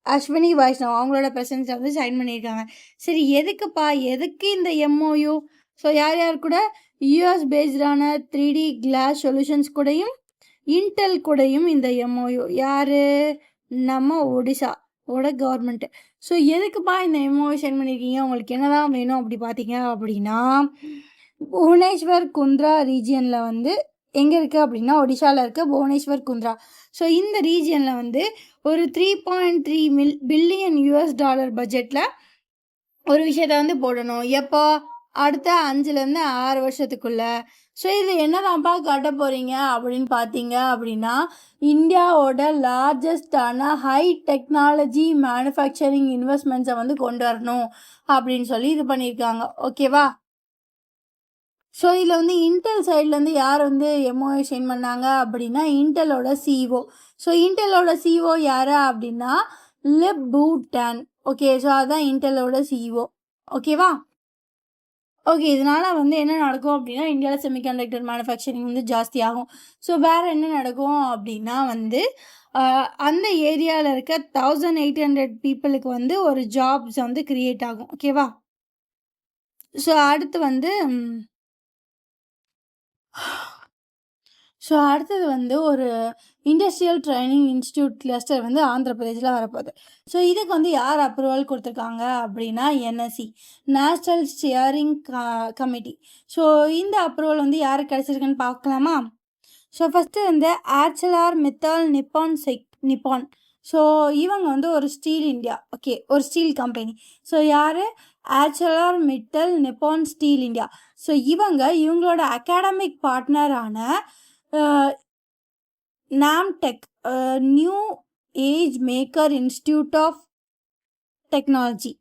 Speaker 1: Ashwini Vaishnaw அவங்களோட ப்ரெசன்ஸில் வந்து சைன் பண்ணியிருக்காங்க. சரி, எதுக்கு இந்த MOU? ஸோ யார் கூட? US பேஸ்டான 3D கிளாஸ் சொல்யூஷன்ஸ் கூடயும் இன்டெல் கூடயும் இந்த MOU. யார்? நம்ம ஒடிசாவோட கவர்மெண்ட்டு. ஸோ எதுக்குப்பா இந்த MOU சைன் பண்ணியிருக்கீங்க? உங்களுக்கு என்னதான் வேணும் அப்படி பார்த்தீங்க அப்படின்னா புவனேஸ்வர் குந்த்ரா ரீஜியனில் வந்து எங்கே இருக்குது அப்படின்னா ஒடிஷாவில் இருக்க புவனேஸ்வர் குந்த்ரா. ஸோ இந்த ரீஜியனில் வந்து ஒரு $3.3 பில்லியன் பட்ஜெட்டில் ஒரு விஷயத்த வந்து போடணும். எப்போ? அடுத்த 5லேருந்து 6 வருஷத்துக்குள்ளே. ஸோ இதில் என்னதான்ப்பா கட்ட போகிறீங்க அப்படின்னு பார்த்தீங்க அப்படின்னா இந்தியாவோட லார்ஜஸ்டான ஹை டெக்னாலஜி மேனுஃபேக்சரிங் இன்வெஸ்ட்மெண்ட்ஸை வந்து கொண்டு வரணும் அப்படின்னு சொல்லி இது பண்ணியிருக்காங்க. ஓகேவா? ஸோ இதில் வந்து இன்டெல் சைட்லேருந்து யார் வந்து MOU சைன் பண்ணாங்க அப்படின்னா இன்டெலோட CEO. ஸோ இன்டெலோட CEO யார் அப்படின்னா லிப் பூட்டான். ஓகே, ஸோ அதுதான் இன்டெலோட CEO. ஓகேவா? ஓகே, இதனால் வந்து என்ன நடக்கும் அப்படின்னா இந்தியாவில் செமிகண்டக்டர் மேனுஃபேக்சரிங் வந்து ஜாஸ்தி ஆகும். ஸோ வேறு என்ன நடக்கும் அப்படின்னா வந்து அந்த ஏரியாவில் இருக்க 1800 பீப்புளுக்கு வந்து ஒரு ஜாப்ஸ் வந்து க்ரியேட் ஆகும். ஓகேவா? ஸோ அடுத்தது வந்து ஒரு இண்டஸ்ட்ரியல் ட்ரைனிங் இன்ஸ்டியூட் கிளஸ்டர் வந்து ஆந்திர பிரதேசில் வரப்போகுது. ஸோ இதுக்கு வந்து யார் அப்ரூவல் கொடுத்துருக்காங்க அப்படின்னா NSE, national steering committee. So இந்த அப்ரூவல் வந்து யாருக்கு கிடச்சிருக்குன்னு பார்க்கலாமா? ஸோ ஃபஸ்ட்டு வந்து ArcelorMittal நிப்பான். ஸோ இவங்க வந்து ஒரு ஸ்டீல் கம்பெனி. ஸோ யார்? ArcelorMittal Nippon steel India. So இவங்களோட அகாடமிக் பார்ட்னரான NAMTEC, new age maker institute of technology.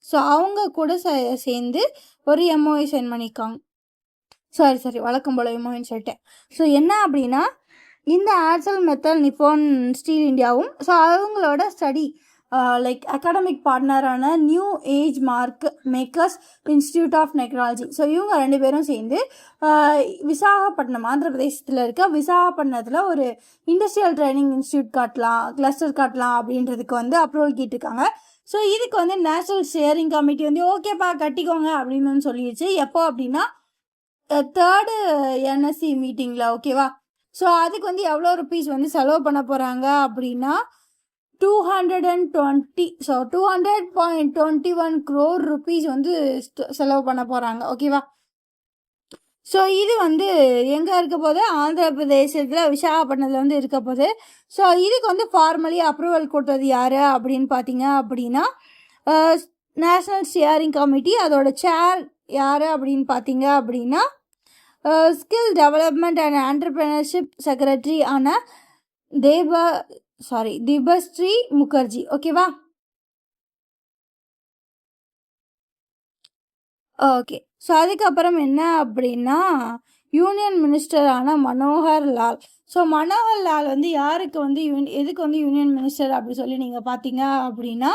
Speaker 1: So அவங்க கூட சேர்ந்து ஒரு எம்ஓஐ சைன் பண்ணியிருக்காங்க. சரி வழக்கம் போல் எம்ஓஐன்னு சொல்லிட்டேன். ஸோ என்ன அப்படின்னா இந்த ஏர்செல் மெத்தல் நிப்பான் ஸ்டீல் இந்தியாவும் ஸோ அவங்களோட ஸ்டடி லைக் அகாடமிக் பார்ட்னரான new age mark makers institute of technology. So இவங்க 2 பேரும் சேர்ந்து விசாகப்பட்டினம் ஆந்திர பிரதேசத்தில் இருக்க விசாகப்பட்டினத்தில் ஒரு இண்டஸ்ட்ரியல் ட்ரைனிங் இன்ஸ்டியூட் கிளஸ்டர் காட்டலாம் அப்படின்றதுக்கு வந்து அப்ரூவல் கேட்டிருக்காங்க. ஸோ இதுக்கு வந்து நேஷ்னல் ஸ்டியரிங் கமிட்டி வந்து ஓகேப்பா கட்டிக்கோங்க அப்படின்னு சொல்லிடுச்சு. எப்போ அப்படின்னா 3rd NSC மீட்டிங்கில். ஓகேவா. ஸோ அதுக்கு வந்து எவ்வளோ ருபீஸ் வந்து செலவு பண்ண போகிறாங்க அப்படின்னா 200.21 crore rupees வந்து செலவு பண்ண போகிறாங்க. ஓகேவா. ஸோ இது வந்து எங்கே இருக்க போது ஆந்திர பிரதேசத்தில் விசாகப்பட்டினத்தில் வந்து இருக்க போது. ஸோ இதுக்கு வந்து ஃபார்மலி அப்ரூவல் கொடுத்தது யார் அப்படின்னு பார்த்தீங்க அப்படின்னா நேஷ்னல் ஸ்டியரிங் கமிட்டி. அதோட சேர் யார் அப்படின்னு பார்த்தீங்க அப்படின்னா skill development and entrepreneurship secretary ஆன திபஸ்ரீ முகர்ஜி. ஓகேவா. ஓகே. ஸோ அதுக்கப்புறம் என்ன அப்படின்னா யூனியன் மினிஸ்டரான மனோகர் லால். ஸோ மனோகர் லால் வந்து யாருக்கு வந்து எதுக்கு வந்து யூனியன் மினிஸ்டர் அப்படி சொல்லி நீங்கள் பார்த்தீங்க அப்படின்னா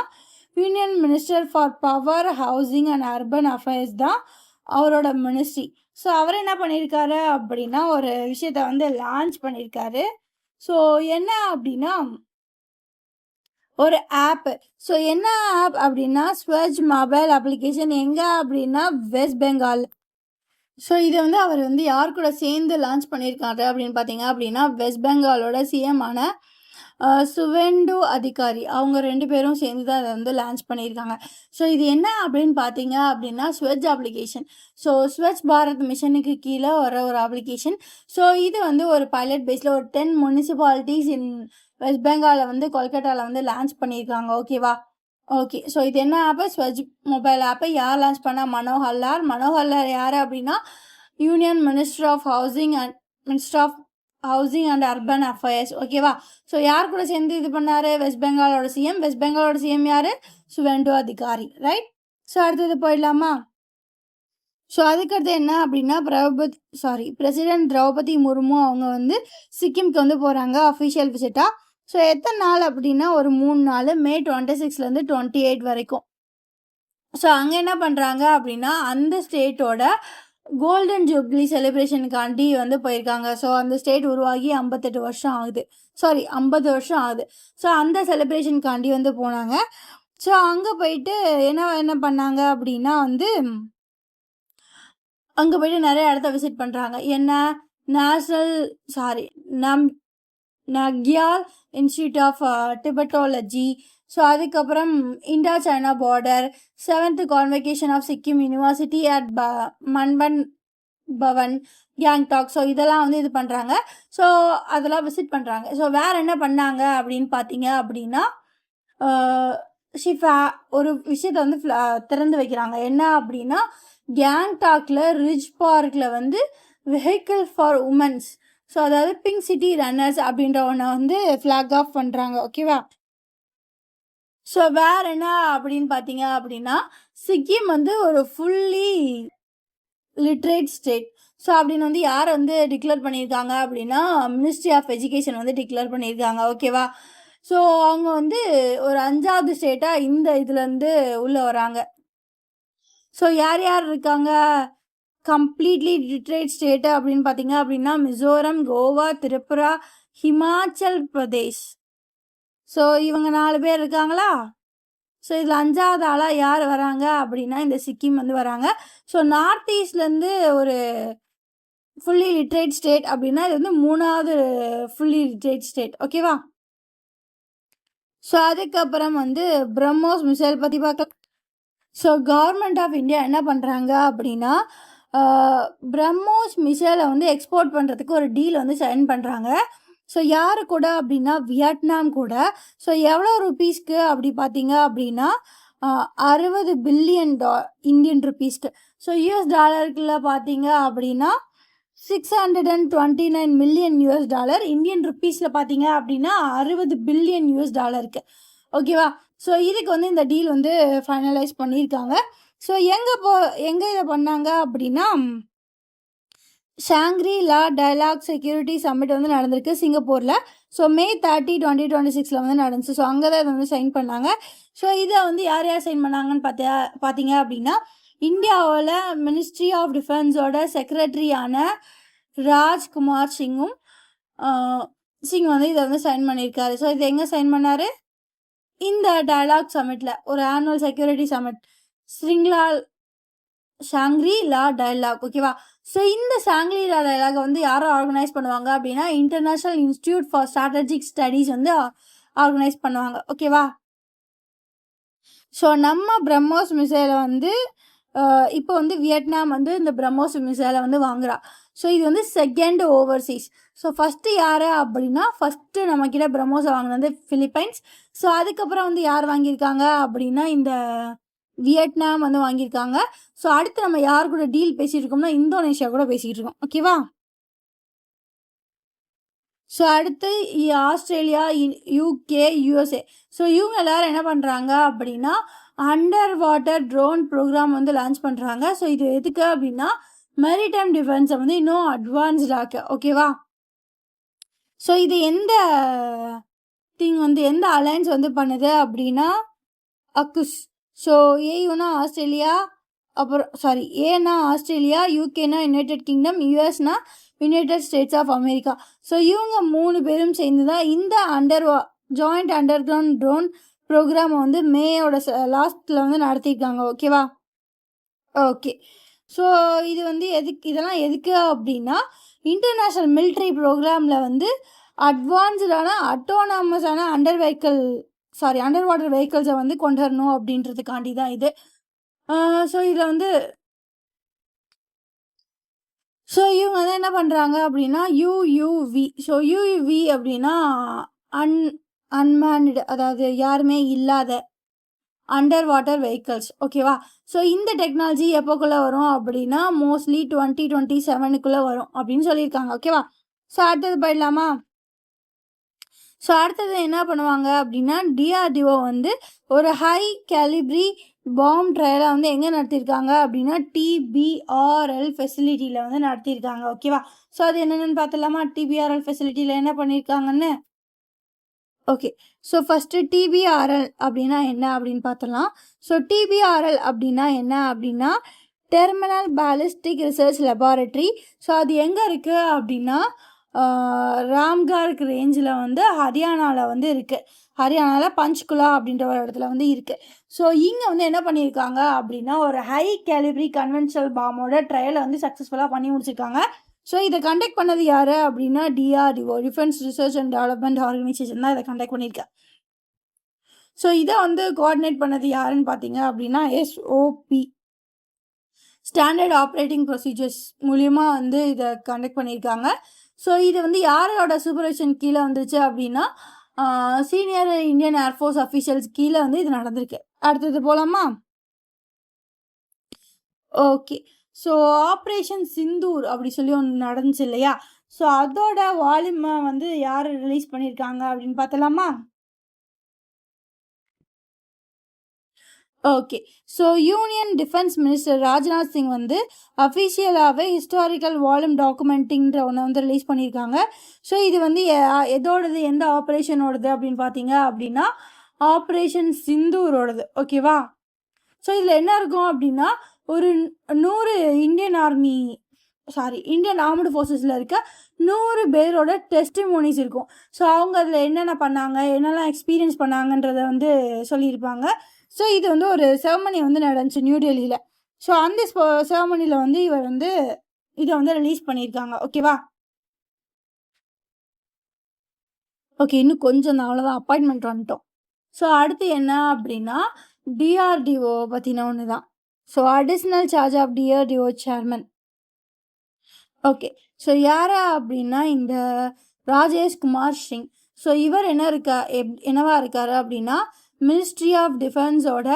Speaker 1: union minister for power housing and urban affairs தான் அவரோட மினிஸ்ட்ரி. ஸோ அவர் என்ன பண்ணியிருக்காரு அப்படின்னா ஒரு விஷயத்தை வந்து லான்ச் பண்ணியிருக்காரு. ஸோ என்ன அப்படின்னா ஒரு ஆப்பு. ஸோ என்ன ஆப் அப்படின்னா ஸ்வச் மொபைல் அப்ளிகேஷன். எங்கே அப்படின்னா வெஸ்ட் பெங்கால். ஸோ இதை வந்து அவர் வந்து யார் கூட சேர்ந்து லான்ச் பண்ணியிருக்காரு அப்படின்னு பார்த்தீங்க அப்படின்னா வெஸ்ட் பெங்காலோட சிஎம் ஆன சுவேண்டு அதிகாரி அவங்க 2 பேரும் சேர்ந்து தான் அதை வந்து லான்ச் பண்ணியிருக்காங்க. ஸோ இது என்ன அப்படின்னு பார்த்தீங்க அப்படின்னா ஸ்வச் அப்ளிகேஷன். ஸோ ஸ்வச் பாரத் மிஷனுக்கு கீழே வர ஒரு அப்ளிகேஷன். ஸோ இது வந்து ஒரு பைலட் பேஸில் ஒரு 10 முனிசிபாலிட்டிஸ் இன் வெஸ்ட் பெங்காலில் வந்து கொல்கட்டாவில் வந்து லான்ச் பண்ணியிருக்காங்க. ஓகேவா. ஓகே. ஸோ இது என்ன ஆப்பு ஸ்வச் மொபைல் ஆப்பை யார் லான்ச் பண்ணால் மனோகர் லால் யார் அப்படின்னா union minister of housing and urban affairs. ஓகேவா. ஸோ யார் கூட சேர்ந்து இது பண்ணார் வெஸ்ட் பெங்காலோட சிஎம் யார் சுவேண்டு அதிகாரி. ரைட். ஸோ அடுத்தது போயிடலாமா. ஸோ அதுக்கடுத்து என்ன அப்படின்னா பிரசிடென்ட் திரௌபதி முர்மு அவங்க வந்து சிக்கிம்க்கு வந்து போகிறாங்க அஃபிஷியல் விசிட்டாக. ஸோ எத்தனை நாள் அப்படின்னா ஒரு 3 நாள் மே 26 28 வரைக்கும். ஸோ அங்கே என்ன பண்ணுறாங்க அப்படின்னா அந்த ஸ்டேட்டோட கோல்டன் ஜூப்ளி செலிப்ரேஷனுக்காண்டி வந்து போயிருக்காங்க. ஸோ அந்த ஸ்டேட் உருவாகி 50 வருஷம் ஆகுது. ஸோ அந்த செலிப்ரேஷனுக்காண்டி வந்து போனாங்க. ஸோ அங்கே போயிட்டு என்ன பண்ணாங்க அப்படின்னா வந்து அங்கே போயிட்டு நிறைய இடத்த விசிட் பண்ணுறாங்க. என்ன Namgyal institute of Tibetology. So அதுக்கப்புறம் Indo China border, 7th convocation of Sikkim university at மன்பன் பவன், கேங்டாக். ஸோ இதெல்லாம் வந்து இது பண்ணுறாங்க. ஸோ அதெல்லாம் விசிட் பண்ணுறாங்க. ஸோ வேறு என்ன பண்ணாங்க அப்படின்னு பார்த்தீங்க அப்படின்னா ஷிஃபா ஒரு விஷயத்தை வந்து திறந்து வைக்கிறாங்க. என்ன அப்படின்னா கேங்டாக்ல ரிச் பார்க்கில் வந்து வெஹிக்கிள் ஃபார் உமன்ஸ். ஸோ அதாவது பிங்க் சிட்டி ரன்னர்ஸ் அப்படின்ற ஒன்றை வந்து ஃப்ளாக் ஆஃப் பண்ணுறாங்க. ஓகேவா. ஸோ வேறு என்ன அப்படின்னு பார்த்தீங்க அப்படின்னா சிக்கிம் வந்து ஒரு ஃபுல்லி லிட்ரேட் ஸ்டேட். ஸோ அப்படின்னு வந்து யார் வந்து டிக்ளேர் பண்ணியிருக்காங்க அப்படின்னா மினிஸ்ட்ரி ஆஃப் எஜுகேஷன் வந்து டிக்ளேர் பண்ணியிருக்காங்க. ஓகேவா. ஸோ அவங்க வந்து ஒரு 5வது ஸ்டேட்டாக இந்த இதுலேருந்து உள்ளே வராங்க. ஸோ யார் இருக்காங்க கம்ப்ளீட்லி லிட்ரேட் ஸ்டேட்டு அப்படின்னு பார்த்தீங்க அப்படின்னா மிசோரம், கோவா, திரிபுரா, ஹிமாச்சல் பிரதேஷ். ஸோ இவங்க 4 பேர் இருக்காங்களா. ஸோ இதில் 5வது ஆளாக யார் வராங்க அப்படின்னா இந்த சிக்கிம் வந்து வராங்க. ஸோ நார்த் ஈஸ்ட்லேருந்து ஒரு ஃபுல்லி லிட்ரேட் ஸ்டேட் அப்படின்னா இது வந்து 3வது ஃபுல்லி லிட்ரேட் ஸ்டேட். ஓகேவா. ஸோ அதுக்கப்புறம் வந்து பிரம்மோஸ் மிசைல் பற்றி பார்க்க. ஸோ கவர்மெண்ட் ஆஃப் இந்தியா என்ன பண்ணுறாங்க அப்படின்னா பிரம்மோஸ் மிசைலை வந்து எக்ஸ்போர்ட் பண்ணுறதுக்கு ஒரு டீல் வந்து சைன் பண்ணுறாங்க. ஸோ யார் கூட அப்படின்னா வியட்நாம் கூட. ஸோ எவ்வளோ ருபீஸ்க்கு அப்படி பார்த்தீங்க அப்படின்னா 60 பில்லியன் இந்தியன் ருபீஸ்க்கு. ஸோ யூஎஸ் டாலருக்குள்ள பார்த்தீங்க அப்படின்னா $629 மில்லியன். இந்தியன் ருபீஸில் பார்த்தீங்க அப்படின்னா $60 பில்லியன். ஓகேவா? ஸோ இதுக்கு வந்து இந்த டீல் வந்து ஃபைனலைஸ் பண்ணியிருக்காங்க. ஸோ எங்கே இதை பண்ணாங்க அப்படின்னா, ஷாங்க்ரி லா டயலாக் செக்யூரிட்டி சம்மிட் வந்து நடந்திருக்கு சிங்கப்பூரில். ஸோ May 30, 2026 வந்து நடந்துச்சு. ஸோ அங்கே தான் இதை வந்து சைன் பண்ணாங்க. ஸோ இதை வந்து யார் யார் சைன் பண்ணாங்கன்னு பார்த்தீங்க அப்படின்னா, இந்தியாவில் மினிஸ்ட்ரி ஆஃப் டிஃபென்ஸோட செக்ரட்டரியான ராஜ்குமார் சிங் வந்து இதை வந்து சைன் பண்ணியிருக்காரு. ஸோ இது எங்கே சைன் பண்ணார்? இந்த டயலாக் சம்மிட்டில், ஒரு ஆனுவல் செக்யூரிட்டி சம்மிட், ஷாங்க்ரி லா டயலாக். ஓகேவா? ஸோ இந்த ஷாங்க்ரி லா டயலாக் வந்து யாரை ஆர்கனைஸ் பண்ணுவாங்க அப்படின்னா, international institute for strategic studies வந்து ஆர்கனைஸ் பண்ணுவாங்க. ஓகேவா? ஸோ நம்ம பிரம்மோஸ் மிசைலை வந்து இப்போ வந்து வியட்நாம் வந்து இந்த பிரம்மோஸ் மிசைலை வந்து வாங்குறா. ஸோ இது வந்து செகண்ட் ஓவர்சீஸ். ஸோ ஃபஸ்ட்டு யார் அப்படின்னா, ஃபஸ்ட்டு நம்மக்கிட்ட பிரம்மோஸை வாங்கினது ஃபிலிப்பைன்ஸ். ஸோ அதுக்கப்புறம் வந்து யார் வாங்கியிருக்காங்க அப்படின்னா, இந்த வியட்நாம் வந்து வாங்கியிருக்காங்க. ஸோ அடுத்து நம்ம யார் கூட டீல் பேசிகிட்டு இருக்கோம்னா, இந்தோனேஷியா கூட பேசிக்கிட்டு இருக்கோம். ஓகேவா? ஸோ அடுத்து ஆஸ்திரேலியா, யூகே, யூஎஸ்ஏ. ஸோ இவங்க எல்லோரும் என்ன பண்ணுறாங்க அப்படின்னா, அண்டர் வாட்டர் ட்ரோன் ப்ரோக்ராம் வந்து லான்ச் பண்ணுறாங்க. ஸோ இது எதுக்கு அப்படின்னா, மெரிடைம் டிஃபென்ஸை வந்து இன்னும் அட்வான்ஸ்டாக. ஓகேவா? ஸோ இது எந்த அலையன்ஸ் வந்து பண்ணுது அப்படின்னா, அக்குஸ். ஸோ ஏயுனா ஆஸ்திரேலியா, அப்புறம் ஏனா ஆஸ்திரேலியா, யூகேனா யுனைடெட் கிங்டம், யூஎஸ்னா United States of America. So இவங்க 3 பேரும் சேர்ந்து தான் இந்த ஜாயிண்ட் அண்டர் கிரவுண்ட் ட்ரோன் ப்ரோக்ராமை வந்து மேயோட லாஸ்ட்டில் வந்து நடத்தியிருக்காங்க. ஓகேவா? ஓகே. ஸோ இது வந்து இதெல்லாம் எதுக்கு அப்படின்னா, இன்டர்நேஷ்னல் மிலிட்ரி ப்ரோக்ராமில் வந்து அட்வான்ஸ்டான அட்டோனாமஸான அண்டர் வாட்டர் வெஹிக்கிள்ஸை வந்து கொண்டு வரணும் அப்படின்றதுக்காண்டி தான் இது. ஸோ இதில் வந்து இவங்க வந்து என்ன பண்ணுறாங்க அப்படின்னா, யூயூவி. ஸோ யூயூவி அப்படின்னா அன்மேன்டு, அதாவது யாருமே இல்லாத அண்டர் வாட்டர் வெஹிக்கிள்ஸ். ஓகேவா? ஸோ இந்த டெக்னாலஜி எப்போக்குள்ளே வரும் அப்படின்னா, மோஸ்ட்லி 2027 வரும் அப்படின்னு சொல்லியிருக்காங்க. ஓகேவா? ஸோ அடுத்தது போயிடலாமா? ஸோ அடுத்தது என்ன பண்ணுவாங்க அப்படின்னா, டிஆர்டிஓ வந்து ஒரு ஹை கேலிப்ரி பாம் ட்ரையலை வந்து எங்கே நடத்தியிருக்காங்க அப்படின்னா, டிபிஆர்எல் ஃபெசிலிட்டியில் வந்து நடத்தியிருக்காங்க. ஓகேவா? ஸோ அது என்னென்னு பார்த்துலாமா? டிபிஆர்எல் ஃபெசிலிட்டியில் என்ன பண்ணியிருக்காங்கன்னு. ஓகே. ஸோ ஃபஸ்ட்டு டிபிஆர்எல் அப்படின்னா என்ன அப்படின்னு பார்த்துலாம். ஸோ டிபிஆர்எல் அப்படின்னா என்ன அப்படின்னா, terminal ballistic research laboratory. So அது எங்கே இருக்குது அப்படின்னா, ராம்கார்க் ரேஞ்சில் வந்து ஹரியானாவில் வந்து இருக்குது. ஹரியானாவில் பஞ்ச்குலா அப்படின்ற ஒரு இடத்துல வந்து இருக்குது. ஸோ இங்கே வந்து என்ன பண்ணியிருக்காங்க அப்படின்னா, ஒரு ஹை கேலிப்ரி கன்வென்ஷனல் பாமோட ட்ரையலை வந்து சக்ஸஸ்ஃபுல்லாக பண்ணி முடிச்சிருக்காங்க. ஸோ இதை கண்டக்ட் பண்ணது யார் அப்படின்னா, DRDO, defence research and development organisation தான் இதை கண்டக்ட் பண்ணியிருக்கேன். ஸோ இதை வந்து கோஆர்டினேட் பண்ணது யாருன்னு பார்த்தீங்க அப்படின்னா, எஸ்ஓபி, ஸ்டாண்டர்ட் ஆப்ரேட்டிங் ப்ரொசீஜர்ஸ் மூலியமாக வந்து இதை கண்டக்ட் பண்ணியிருக்காங்க. ஸோ இது வந்து யாரோட சூப்பர்வைஷன் கீழே வந்துச்சு அப்படின்னா, சீனியர் இந்தியன் ஏர்ஃபோர்ஸ் அஃபீஷியல்ஸ் கீழே வந்து இது நடந்திருக்கு. அடுத்தது போகலாமா? ஓகே. ஸோ ஆப்ரேஷன் சிந்தூர் அப்படி சொல்லி ஒன்று நடந்துச்சு இல்லையா? ஸோ அதோட வால்யூமை வந்து யார் ரிலீஸ் பண்ணியிருக்காங்க அப்படின்னு பார்த்தலாமா? Okay. So union defence minister Rajnath Singh வந்து அஃபிஷியலாகவே ஹிஸ்டாரிக்கல் வால்யூம் டாக்குமெண்ட்டிங்கிற ஒன்று வந்து ரிலீஸ் பண்ணியிருக்காங்க. ஸோ இது வந்து எதோடது, எந்த ஆப்ரேஷனோடது அப்படின்னு பார்த்தீங்க அப்படின்னா, ஆப்ரேஷன் சிந்தூரோடது. ஓகேவா? ஸோ இதில் என்ன இருக்கும் அப்படின்னா, ஒரு 100 இந்தியன் ஆர்ம்டு ஃபோர்ஸஸில் இருக்க 100 பேரோட டெஸ்டிமோனிஸ் இருக்கும். ஸோ அவங்க அதில் என்னென்ன பண்ணாங்க, என்னெல்லாம் எக்ஸ்பீரியன்ஸ் பண்ணாங்கன்றதை வந்து சொல்லியிருப்பாங்க. ஸோ இது வந்து ஒரு செரமனி வந்து நடந்துச்சு நியூ டெல்லியில். ஸோ அந்த செரமனியில் வந்து இவர் வந்து இதை வந்து ரிலீஸ் பண்ணியிருக்காங்க. ஓகேவா? ஓகே. இன்னும் கொஞ்சம் தான், அவ்வளோதான், அப்பாயின்மெண்ட் வந்துட்டோம். ஸோ அடுத்து என்ன அப்படின்னா, டிஆர்டிஓ பற்றின ஒன்று தான். So additional charge of DRDO chairman. Okay. So யாரா அப்படின்னா, இந்த ராஜேஷ் குமார் சிங். ஸோ இவர் என்னவா இருக்கார் அப்படின்னா, மினிஸ்ட்ரி ஆஃப் டிஃபென்ஸோட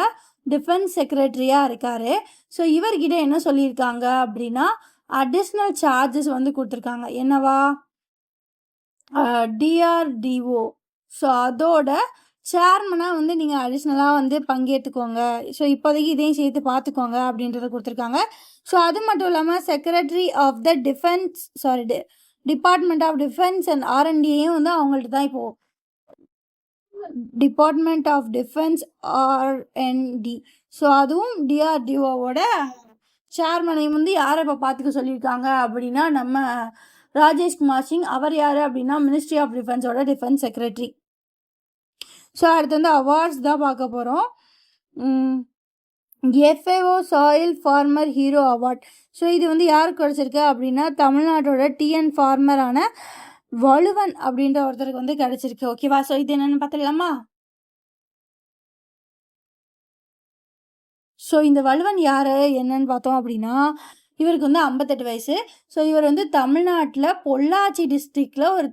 Speaker 1: டிஃபென்ஸ் செக்ரட்டரியாக இருக்கார். ஸோ இவர்கிட்ட என்ன சொல்லியிருக்காங்க அப்படின்னா, அடிஷ்னல் சார்ஜஸ் வந்து கொடுத்துருக்காங்க. என்னவா? டிஆர்டிஓ. ஸோ அதோட சேர்மனாக வந்து நீங்கள் அடிஷ்னலாக வந்து பங்கேற்றுக்கோங்க. ஸோ இப்போதைக்கு இதையும் சேர்த்து பார்த்துக்கோங்க அப்படின்றத கொடுத்துருக்காங்க. ஸோ அது மட்டும் இல்லாமல் secretary of the department of defence and ஆர்என்டியையும் வந்து அவங்கள்ட்ட தான் இப்போது department of defence R and D. So அதுவும் டிஆர்டிஓவோட சேர்மனையும் வந்து யாரை இப்போ பார்த்துக்க சொல்லியிருக்காங்க அப்படின்னா நம்ம ராஜேஷ்குமார் சிங். அவர் யார் அப்படின்னா மினிஸ்ட்ரி ஆஃப் டிஃபென்ஸோட டிஃபென்ஸ் செக்ரட்டரி. ஸோ அடுத்து வந்து அவார்ட்ஸ் தான் பார்க்க போகிறோம். FAO soil farmer hero award. So இது வந்து யாருக்கு கிடச்சிருக்கு அப்படின்னா தமிழ்நாட்டோட டிஎன் ஃபார்மரான வலுவன் அப்படின்ற ஒருத்தருக்கு வந்து கிடச்சிருக்கு. ஓகேவா? ஸோ இது என்னென்னு பார்த்துக்கலாமா? ஸோ இந்த வலுவன் யார் என்னன்னு பார்த்தோம் அப்படின்னா இவருக்கு வந்து 58 வயசு. ஸோ இவர் வந்து தமிழ்நாட்டில் பொள்ளாச்சி டிஸ்ட்ரிக்டில் ஒரு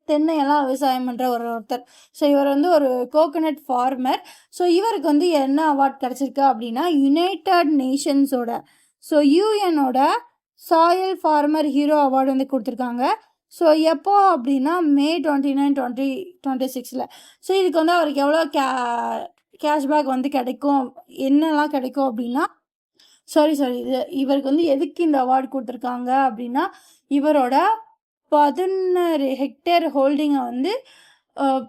Speaker 1: தென்னையெல்லாம் விவசாயம் பண்ணுற ஒருத்தர். ஸோ இவர் வந்து ஒரு கோகனட் ஃபார்மர். ஸோ இவருக்கு வந்து என்ன அவார்ட் கிடச்சிருக்கு அப்படின்னா யுனைடட் நேஷன்ஸோட யூஎனோட சாயில் ஃபார்மர் ஹீரோ அவார்டு வந்து கொடுத்துருக்காங்க. ஸோ எப்போ அப்படின்னா May 29, 2026. ஸோ இதுக்கு வந்து அவருக்கு எவ்வளோ கேஷ்பேக் வந்து கிடைக்கும், என்னெல்லாம் கிடைக்கும் அப்படின்னா இவருக்கு வந்து எதுக்கு இந்த அவார்டு கொடுத்துருக்காங்க அப்படின்னா இவரோட 16 ஹெக்டேர் ஹோல்டிங்கை வந்து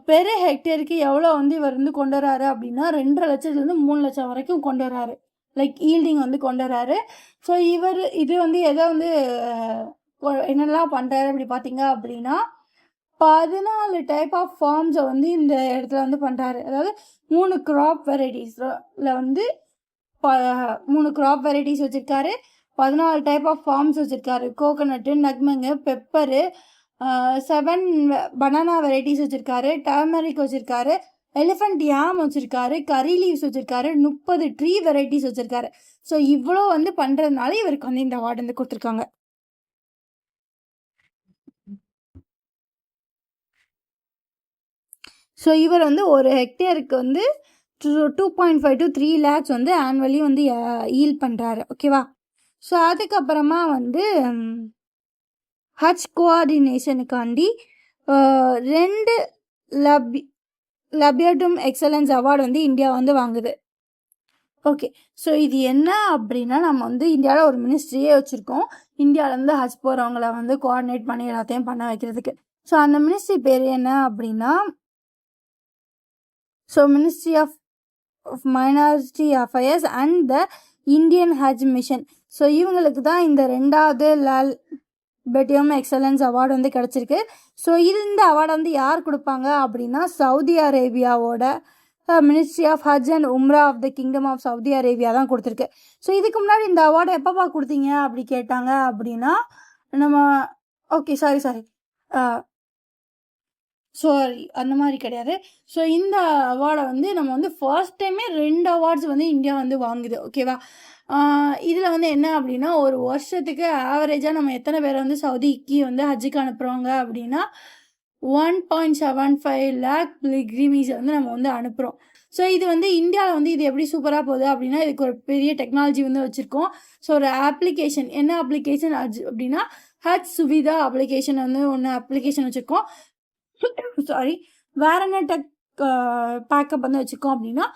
Speaker 1: பெரு ஹெக்டேருக்கு எவ்வளோ வந்து இவர் வந்து கொண்டு வராரு அப்படின்னா 2.5 லட்சத்துலேருந்து 3 லட்சம் வரைக்கும் கொண்டு வராரு. லைக் ஈல்டிங் வந்து கொண்டு வராரு. ஸோ இது வந்து எதை வந்து என்னெல்லாம் பண்ணுறாரு அப்படி பார்த்தீங்க அப்படின்னா 14 டைப் ஆஃப் ஃபார்ம்ஸை வந்து இந்த இடத்துல வந்து பண்ணுறாரு. அதாவது 3 கிராப் வெரைட்டிஸில் வந்து 3 கிராப் வெரைட்டிஸ் வச்சுருக்காரு. 14 டைப் ஆஃப் ஃபார்ம்ஸ் வச்சுருக்காரு. கோகனட்டு, நக்மங்கு, பெப்பரு, 7 பனானா வெரைட்டிஸ் வச்சுருக்காரு. டர்மரிக் வச்சுருக்காரு. எலிஃபண்ட் யாம் வச்சுருக்காரு. கறி லீவ்ஸ் வச்சுருக்காரு. 30 ட்ரீ வெரைட்டிஸ் வச்சுருக்காரு. ஸோ இவ்வளோ வந்து பண்ணுறதுனால இவருக்கு வந்து இந்த அவார்டு வந்து கொடுத்துருக்காங்க. ஸோ இவர் வந்து ஒரு ஹெக்டேருக்கு வந்து 2.5 to 3 lakhs வந்து ஆனுவலி வந்து ஈல்ட் பண்ணுறாரு. ஓகேவா? ஸோ அதுக்கப்புறமா வந்து ஹஜ் கோஆர்டினேஷனுக்காண்டி 2 லபியட்டும் எக்ஸலன்ஸ் அவார்டு வந்து இந்தியா வந்து வாங்குது. ஓகே. ஸோ இது என்ன அப்படின்னா நம்ம வந்து இந்தியாவில் ஒரு மினிஸ்ட்ரியே வச்சுருக்கோம். இந்தியாவிலேருந்து ஹஜ் போகிறவங்கள வந்து கோஆர்டினேட் பண்ணி எல்லாத்தையும் பண்ண வைக்கிறதுக்கு. ஸோ அந்த மினிஸ்ட்ரி பேர் என்ன அப்படின்னா ministry of minority affairs and the Indian Haj mission. So இவங்களுக்கு தான் இந்த 2வது லபியட்டும் எக்ஸலன்ஸ் அவார்டு வந்து கிடச்சிருக்கு. ஸோ இந்த அவார்டை வந்து யார் கொடுப்பாங்க அப்படின்னா சவுதி அரேபியாவோட ministry of Hajj and Umrah of the kingdom of Saudi Arabia தான் கொடுத்துருக்கு. ஸோ இதுக்கு முன்னாடி இந்த அவார்டை எப்பப்பா கொடுத்தீங்க அப்படி கேட்டாங்க அப்படின்னா நம்ம அந்த மாதிரி கிடையாது. ஸோ இந்த அவார்டை வந்து நம்ம வந்து ஃபர்ஸ்ட் டைமே 2 அவார்ட்ஸ் வந்து இந்தியா வந்து வாங்குது. ஓகேவா? இதில் வந்து என்ன அப்படின்னா ஒரு வருஷத்துக்கு ஆவரேஜாக நம்ம எத்தனை பேர் வந்து சவுதிக்கு வந்து ஹஜ்ஜுக்கு அனுப்புகிறோங்க அப்படின்னா 1.75 lakh பில்கிரிம்ஸை வந்து நம்ம வந்து அனுப்புகிறோம். ஸோ இது வந்து இந்தியாவில் வந்து இது எப்படி சூப்பராக போகுது அப்படின்னா இதுக்கு ஒரு பெரிய டெக்னாலஜி வந்து வச்சுருக்கோம். ஸோ ஒரு அப்ளிகேஷன், என்ன அப்ளிகேஷன் அப்படின்னா ஹஜ் சுவிதா அப்ளிகேஷன் வந்து அப்ளிகேஷன் வச்சுருக்கோம். வேற என்ன டெக் பேக்கப் வந்து வச்சுருக்கோம் அப்படின்னா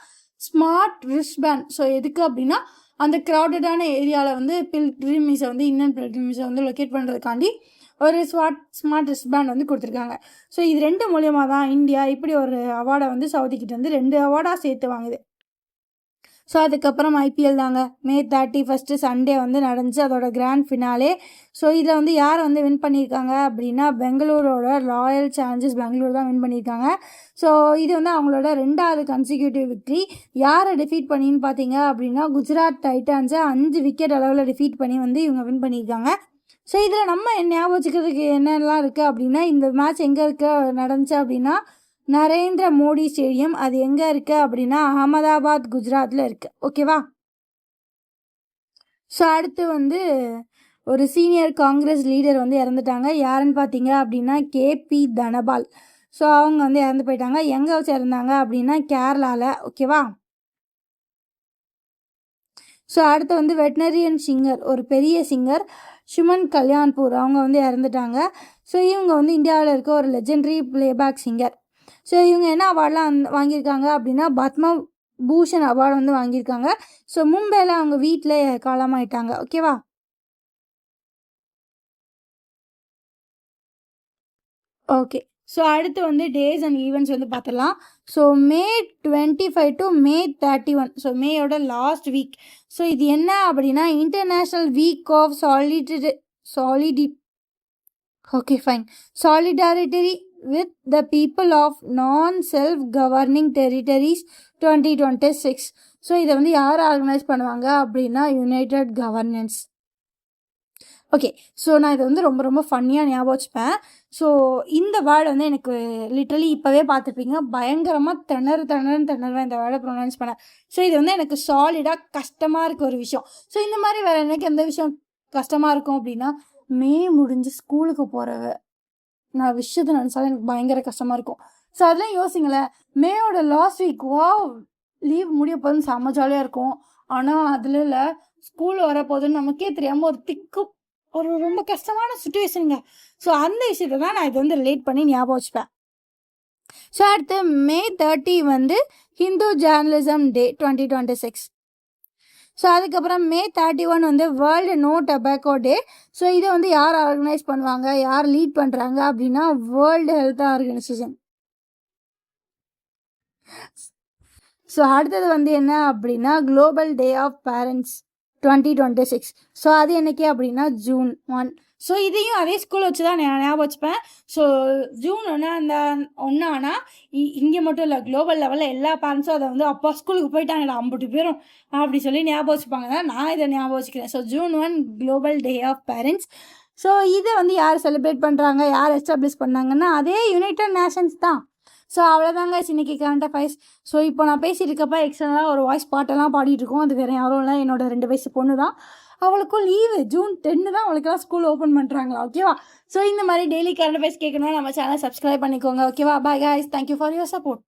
Speaker 1: ஸ்மார்ட் ரிஸ்ட்பேண்ட். ஸோ எதுக்கு அப்படின்னா அந்த க்ரௌடடான ஏரியாவில் வந்து பில்கிரிம்ஸை வந்து இந்தியன் பில்கிரிம்ஸை வந்து லொக்கேட் பண்ணுறதுக்காண்டி ஒரு ஸ்மார்ட் ரிஸ்ட்பேண்ட் வந்து கொடுத்துருக்காங்க. ஸோ இது 2 மூலியமாக தான் இந்தியா இப்படி ஒரு அவார்டை வந்து சவுதிக்கிட்ட வந்து 2 அவார்டாக சேர்த்து வாங்குது. ஸோ அதுக்கப்புறம் ஐபிஎல் தாங்க May 31 சண்டே வந்து நடந்துச்சு, அதோட கிராண்ட் ஃபினாலே. ஸோ இதில் வந்து யார் வந்து வின் பண்ணியிருக்காங்க அப்படின்னா பெங்களூரோட ராயல் சேலஞ்சர்ஸ் பெங்களூர் தான் வின் பண்ணியிருக்காங்க. ஸோ இது வந்து அவங்களோட 2வது கன்சிக்யூட்டிவ் விக்ட்ரி. யாரை டிஃபீட் பண்ணின்னு பார்த்தீங்க அப்படின்னா குஜராத் டைட்டன்ஸை 5 விக்கெட் அளவில் டிஃபீட் பண்ணி வந்து இவங்க வின் பண்ணியிருக்காங்க. ஸோ இதில் நம்ம ஞாபகம் வச்சுக்கிறதுக்கு என்னெல்லாம் இருக்குது அப்படின்னா இந்த மேட்ச் எங்கே நடந்துச்சு அப்படின்னா நரேந்திர மோடி ஸ்டேடியம். அது எங்கே இருக்குது அப்படின்னா அகமதாபாத் குஜராத்தில் இருக்குது. ஓகேவா? ஸோ அடுத்து வந்து ஒரு சீனியர் காங்கிரஸ் லீடர் வந்து இறந்துட்டாங்க. யாருன்னு பார்த்தீங்க அப்படின்னா கேபி தனபால். ஸோ அவங்க வந்து இறந்து போயிட்டாங்க. எங்கே வச்சு இறந்தாங்க அப்படின்னா கேரளாவில். ஓகேவா? ஸோ அடுத்து வந்து வெட்னரியன் சிங்கர், ஒரு பெரிய சிங்கர் சுமன் கல்யாண்பூர், அவங்க வந்து இறந்துட்டாங்க. ஸோ இவங்க வந்து இந்தியாவில் இருக்க ஒரு லெஜெண்டரி பிளேபேக் சிங்கர். ஸோ இவங்க என்ன அவார்ட்லாம் வாங்கியிருக்காங்க அப்படின்னா பத்ம பூஷன் அவார்டு வந்து வாங்கியிருக்காங்க. ஸோ மும்பையில் அவங்க வீட்டில் காலமாயிட்டாங்க. ஓகேவா? ஓகே. ஸோ அடுத்து வந்து டேஸ் அண்ட் ஈவெண்ட்ஸ் வந்து பார்த்துடலாம். So May 25 to May 31. So மேயோட லாஸ்ட் வீக். ஸோ இது என்ன அப்படின்னா international week of okay fine solidarity with the people of non self governing territories 2026. So இதை வந்து யார் ஆர்கனைஸ் பண்ணுவாங்க அப்படின்னா யுனைடெட் கவர்னன்ஸ். ஓகே. ஸோ நான் இதை வந்து ரொம்ப ரொம்ப ஃபன்னியாக ஞாபகம் வச்சுப்பேன். ஸோ இந்த வேர்டு வந்து எனக்கு லிட்ரலி இப்போவே பார்த்துருப்பீங்க பயங்கரமாக திணறுவேன் இந்த வேர்டை ப்ரொனவுன்ஸ் பண்ண. ஸோ இது வந்து எனக்கு சாலிடாக கஷ்டமாக இருக்க ஒரு விஷயம். ஸோ இந்த மாதிரி வேறு எனக்கு எந்த விஷயம் கஷ்டமாக இருக்கும் அப்படின்னா மே முடிஞ்சு ஸ்கூலுக்கு போகிற நான் விஷயத்தை நினச்சாலும் எனக்கு பயங்கர கஷ்டமாக இருக்கும். ஸோ அதெல்லாம் யோசிங்களேன், மேயோட லாஸ்ட் வீக் லீவ் முடிய போதுன்னு செம்ம ஜாலியாக இருக்கும். ஆனால் அதில் இல்லை ஸ்கூல் வரப்போகுதுன்னு நமக்கே தெரியாமல் ஒரு ரொம்ப கஷ்டமான சுச்சுவேஷனுங்க. ஸோ அந்த விஷயத்தை தான் நான் இதை வந்து ரிலேட் பண்ணி ஞாபகம் வச்சுப்பேன். ஸோ அடுத்து May 30 வந்து ஹிந்து ஜேர்னலிசம் டே 2026. ஸோ அதுக்கப்புறம் May 31 வந்து world no tobacco day. So இதை வந்து யார் ஆர்கனைஸ் பண்ணுவாங்க, யார் லீட் பண்ணுறாங்க அப்படின்னா வேர்ல்டு ஹெல்த் ஆர்கனைசேஷன். ஸோ அடுத்தது வந்து என்ன அப்படின்னா global day of parents 2026. So அது என்னைக்கு அப்படின்னா June 1. ஸோ இதையும் அதே ஸ்கூல் வச்சு தான் நான் ஞாபகம் வச்சுப்பேன். ஸோ June 1 அந்த ஒன்று ஆனால் இங்கே மட்டும் இல்லை குளோபல் லெவலில் எல்லா பேரண்ட்ஸும் அதை வந்து அப்பா ஸ்கூலுக்கு போயிட்டாங்கடா 50 பேரும் அப்படி சொல்லி ஞாபகம் வச்சுப்பாங்க தான் நான் இதை ஞாபகம் வச்சுக்கிறேன். So June 1 global day of parents. So இதை வந்து யார் செலிப்ரேட் பண்ணுறாங்க, யார் எஸ்டாப்ளிஷ் பண்ணாங்கன்னா அதே யுனைடெட் நேஷன்ஸ் தான். ஸோ அவ்வளோதாங்க இன்றைக்கி கரண்ட் அஃபேர்ஸ். ஸோ இப்போ நான் பேசிகிட்டு இருக்கப்போ எக்ஸ்ட்ரா ஒரு வாய்ஸ் பாட்டெல்லாம் பாடிட்டு இருக்கோம். அது வேறு யாரும் இல்லை, என்னோட 2 வயசு பொண்ணு தான். அவளுக்கும் லீவு June 10 தான் அவளுக்கெல்லாம் ஸ்கூல் ஓப்பன் பண்ணுறாங்களா. ஓகேவா? ஸோ இந்த மாதிரி டெய்லி கரண்ட் அஃபேர்ஸ் கேட்கணும்னா நம்ம சேனல் சப்ஸ்கிரைப் பண்ணிக்கோங்க. ஓகேவா? Bye guys, thank you for your support.